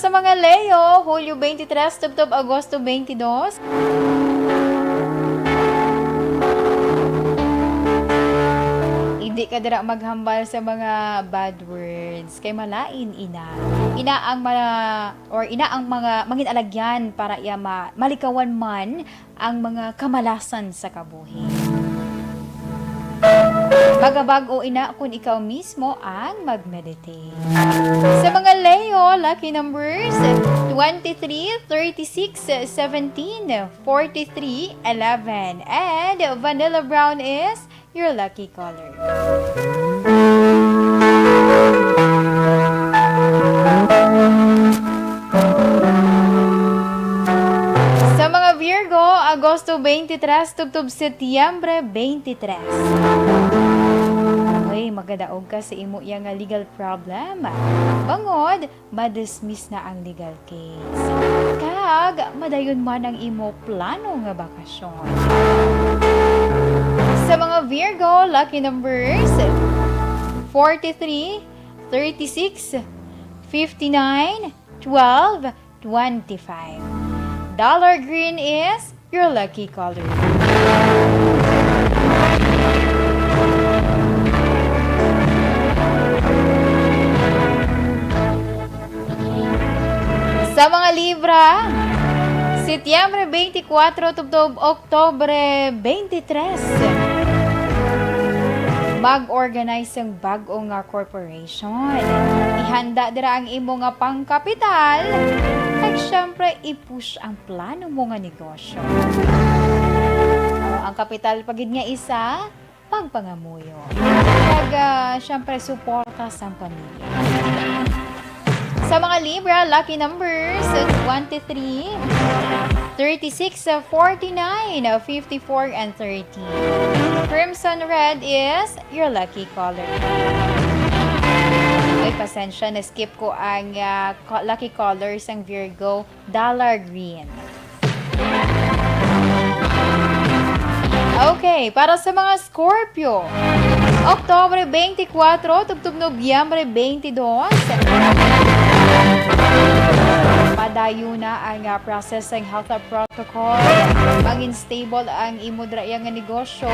sa mga Leo, Hulyo 23 tubtob Agosto 22. Hindi ka dira maghambal sa mga bad words kay malain ina ang mga mangin alagyan para iya malikawan man ang mga kamalasan sa kabuhi. Magabago ina kung ikaw mismo ang mag-meditate. Sa mga Leo, lucky numbers 23, 36, 17, 43, 11, and vanilla brown is your lucky color. Sa mga Virgo, Agosto 23, tubtob Setyembre 23. Uy, magadaog ka sa imo yang legal problem. Bangod, madismiss na ang legal case. Kag, madayon man ang imo plano nga bakasyon. Sa mga Virgo, lucky numbers 43, 36, 59, 12, 25. Dollar green is your lucky color. Sa mga Libra, Setyembre 24 tubtob Oktobre 23. Mag-organize ang bag-o nga corporation. Ihanda dira ang imo nga pangkapital. At syempre, i-push ang plano mo nga negosyo. Ang kapital pagid nga isa, pagpangamuyo. Kag, syempre, suporta sa pamilya. Sa mga Libra, lucky numbers 23, 36, 49, 54, and 30. Crimson red is your lucky color. Ay, pasensya, na-skip ko ang lucky colors ng Virgo, dollar green. Okay, para sa mga Scorpio, Oktobre 24, tugtog Nobyembre 22. Padayo na ang process ng health protocol. Maging stable ang imo draya nga negosyo.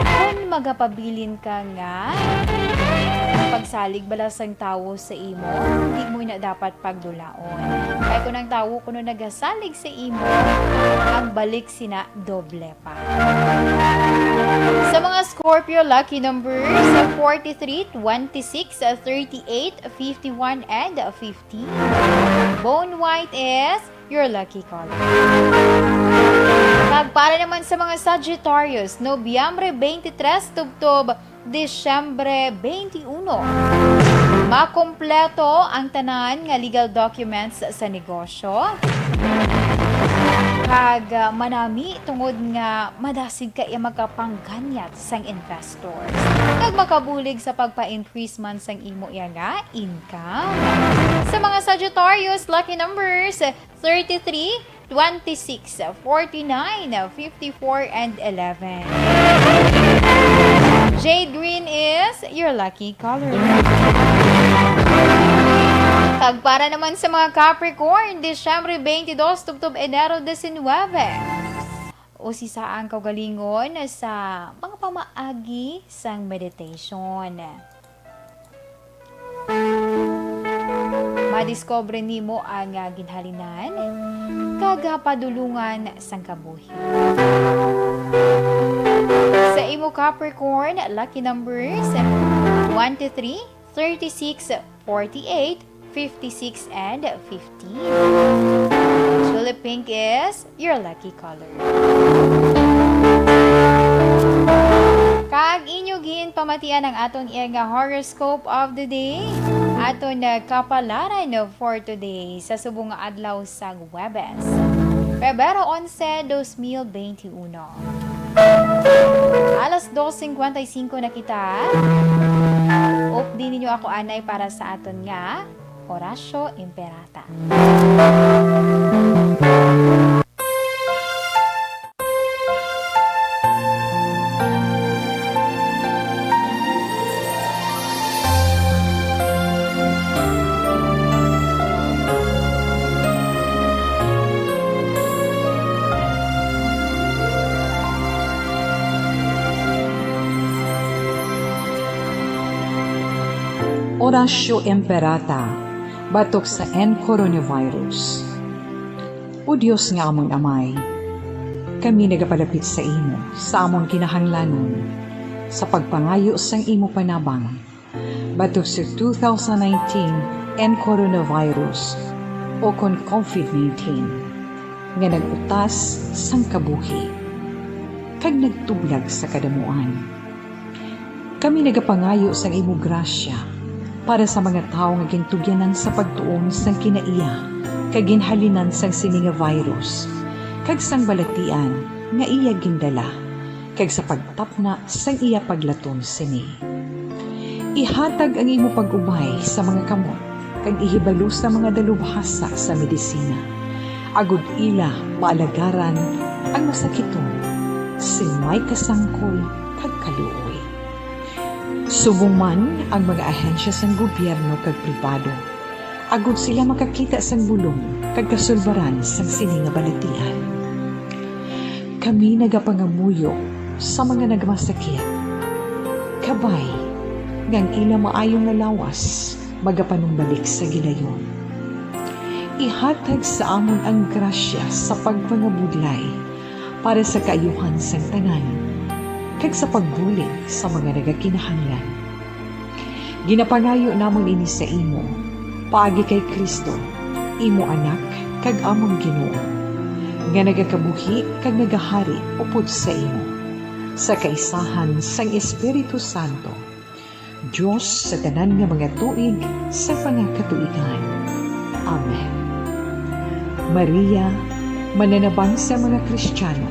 Kung magapabilin ka nga, pagsalig balas ang tawo sa imo, hindi mo na dapat pagdulaon. Kaya kung ang tawo kuno nagasalig sa imo, ang balik sina doble pa. Sa mga Scorpio, lucky numbers 43, 26, 38, 51, and 50. Bone white is your lucky color. Para naman sa mga Sagittarius, Nobyembre 23 tubtob Disyembre 21. Makompleto ang tanan nga legal documents sa negosyo. Kag manami tungod nga madasig ka iya magkapangganyat sang investors. Kag makabulig sa pagpa-increase man sang imo iya nga income. Sa mga Sagittarius, lucky numbers 33, 26, 49, 54, and 11. Jade green is your lucky color. Kag para naman sa mga Capricorn, Disyembre 22, tubtob Enero 19. O sisaan kaugalingon sa mga pamaagi sang meditation. Madiscover nimo ang ginhalinan, kag padulungan sang kabuhi. Sa imo Capricorn, lucky numbers 23, 36, 48, 56, and 15. Tulip pink is your lucky color. Kag inyo gin pamatian ang aton nga horoscope of the day. Aton kapalaran for today sa subong nga adlaw sa Huwebes, Pebrero 11, 2021. Alas 2:55 na kita. Updi ninyo ako anay para sa aton nga Orasyo Imperata. Ignacio Emperata, batok sa N coronavirus. O Diyos nga amon amay, kami nagapalapit sa imo, sa amon kinahanglanon, sa pagpangayo sang imo panabang, batok sa 2019 N coronavirus o kon COVID-19, nga nagutas sang kabuhi, kag nagtublag sa kadamuan. Kami nagapangayo sa imo grasya para sa mga tao nga gintugyanan sa pagtuon sang kinaiya kag ginhalinan sang sini nga virus kag sang balatian nga iya gindala kag sa pagtapna sang iya paglaton sini. Ihatag ang imo pag-ubay sa mga kamot kag ihibalo sa mga dalubhasa sa medisina. Agud ila maalagaran ang masakiton sin may kasangkol kag kaluoy. Subong man ang mga ahensya sang gobyerno kag pribado, agud sila makakita sang bulong kag kasulbaran sang sini nga balatian. Kami nagapangamuyo sa mga nagmasakit. Kabay, ngang ila maayong nga lawas, magapanumbalik sa gilayon. Ihatag sa amon ang grasya sa pagpangabudlay para sa kaayuhan sang tanan, kag sa pagbulig sa mga nagakinahanglan. Ginapangayo namon ini sa imo, paagi kay Kristo, imo anak, kag amon Ginoo, nga nagakabuhi kag nagahari upod sa imo, sa kaisahan sang Espiritu Santo, Diyos sa tanan nga mga tuig sa pangakatuigan. Amen. Maria, mananabang sa mga Kristiyano,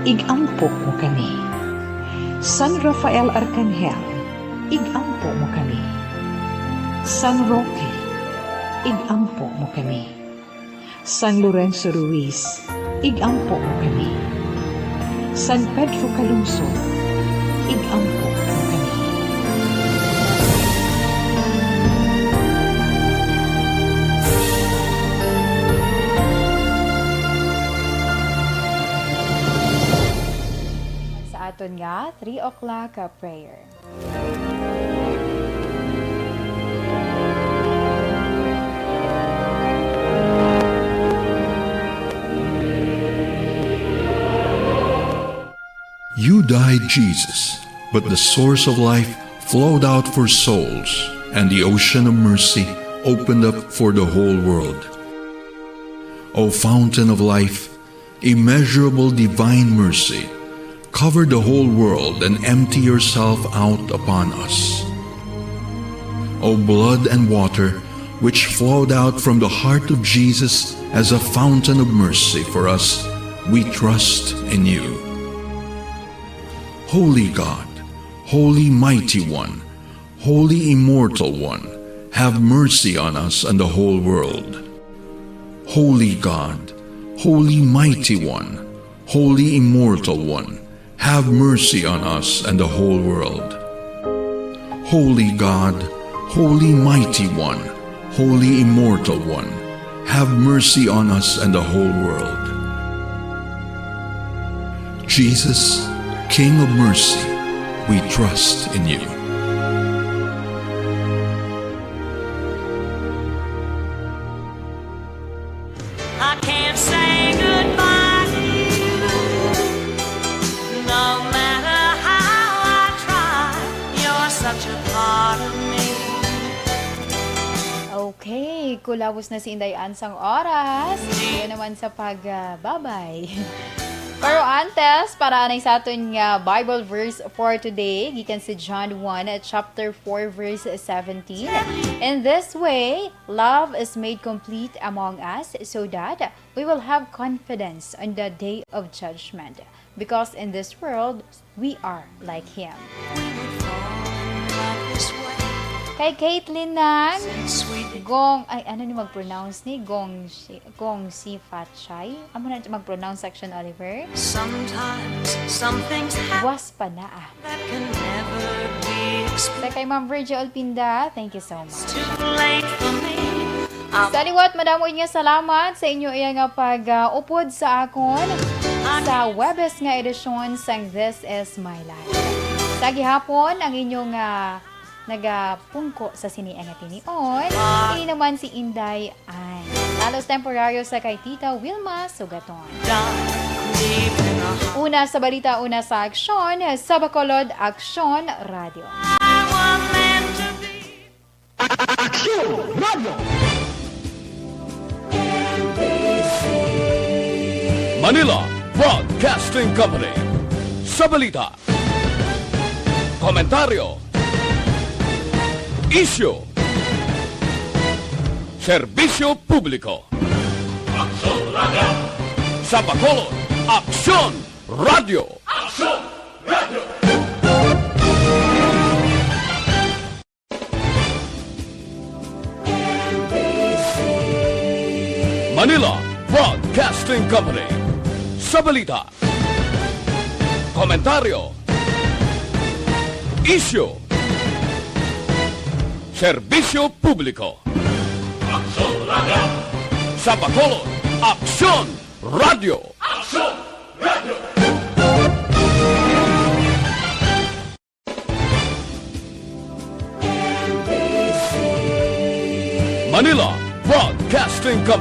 igampok mo kami. San Rafael Arcangel, igampo mo kami. San Roque, igampo mo kami. San Lorenzo Ruiz, igampo mo kami. San Pedro Calungsod, igampo mo kami. Sa aton nga, 3 o'clock prayer. You died, Jesus, but the source of life flowed out for souls, and the ocean of mercy opened up for the whole world. O fountain of life, immeasurable divine mercy, cover the whole world and empty yourself out upon us. O blood and water, which flowed out from the heart of Jesus as a fountain of mercy for us, we trust in you. Holy God, Holy Mighty One, Holy Immortal One, have mercy on us and the whole world. Holy God, Holy Mighty One, Holy Immortal One, have mercy on us and the whole world. Holy God, Holy Mighty One, Holy Immortal One, have mercy on us and the whole world. Jesus, King of mercy, we trust in you. I can't say goodbye to you, no matter how I try. You're such a part of me. Okay, kulawos na si Inday Ansang oras. Yun naman sa pagbabay. Pero antes, para na sa aton nga Bible verse for today, gikan si John 1, chapter 4, verse 17. In this way, love is made complete among us so that we will have confidence on the day of judgment. Because in this world, we are like Him. Kay Caitlin ng Gong, ay ano ni mag-pronounce ni? Gong si Fatchay. Amo na mag-pronounce section, Oliver. Sometimes some things happen Was pa na that can never be Sa kay Ma'am Virgil Pinda, thank you so much. too late for me. Sa liwat, madamoy nga salamat sa inyo iya nga pag-upod sa akon sa Webes nga edisyon sang This Is My Life. Sa gihapon, ang inyong nagapungko sa siniang at tinion, ini naman si Inday ay talos temporaryo sa kay Tita Wilma Sugaton. Una sa balita, una sa aksyon, sa Bacolod Aksyon Radio. Aksyon Radio! Manila Broadcasting Company. Sa balita, komentaryo, isyu, serbisyo publiko. Aksyon Radio! Sa Bacolod, Aksyon Radio! Aksyon Radio! Manila Broadcasting Company. Sa balita, komentaryo, isyu, serbisyo publiko. Aksyon Radio! Sa Bacolod, Aksyon Radio! Aksyon Radio! Manila Broadcasting Company.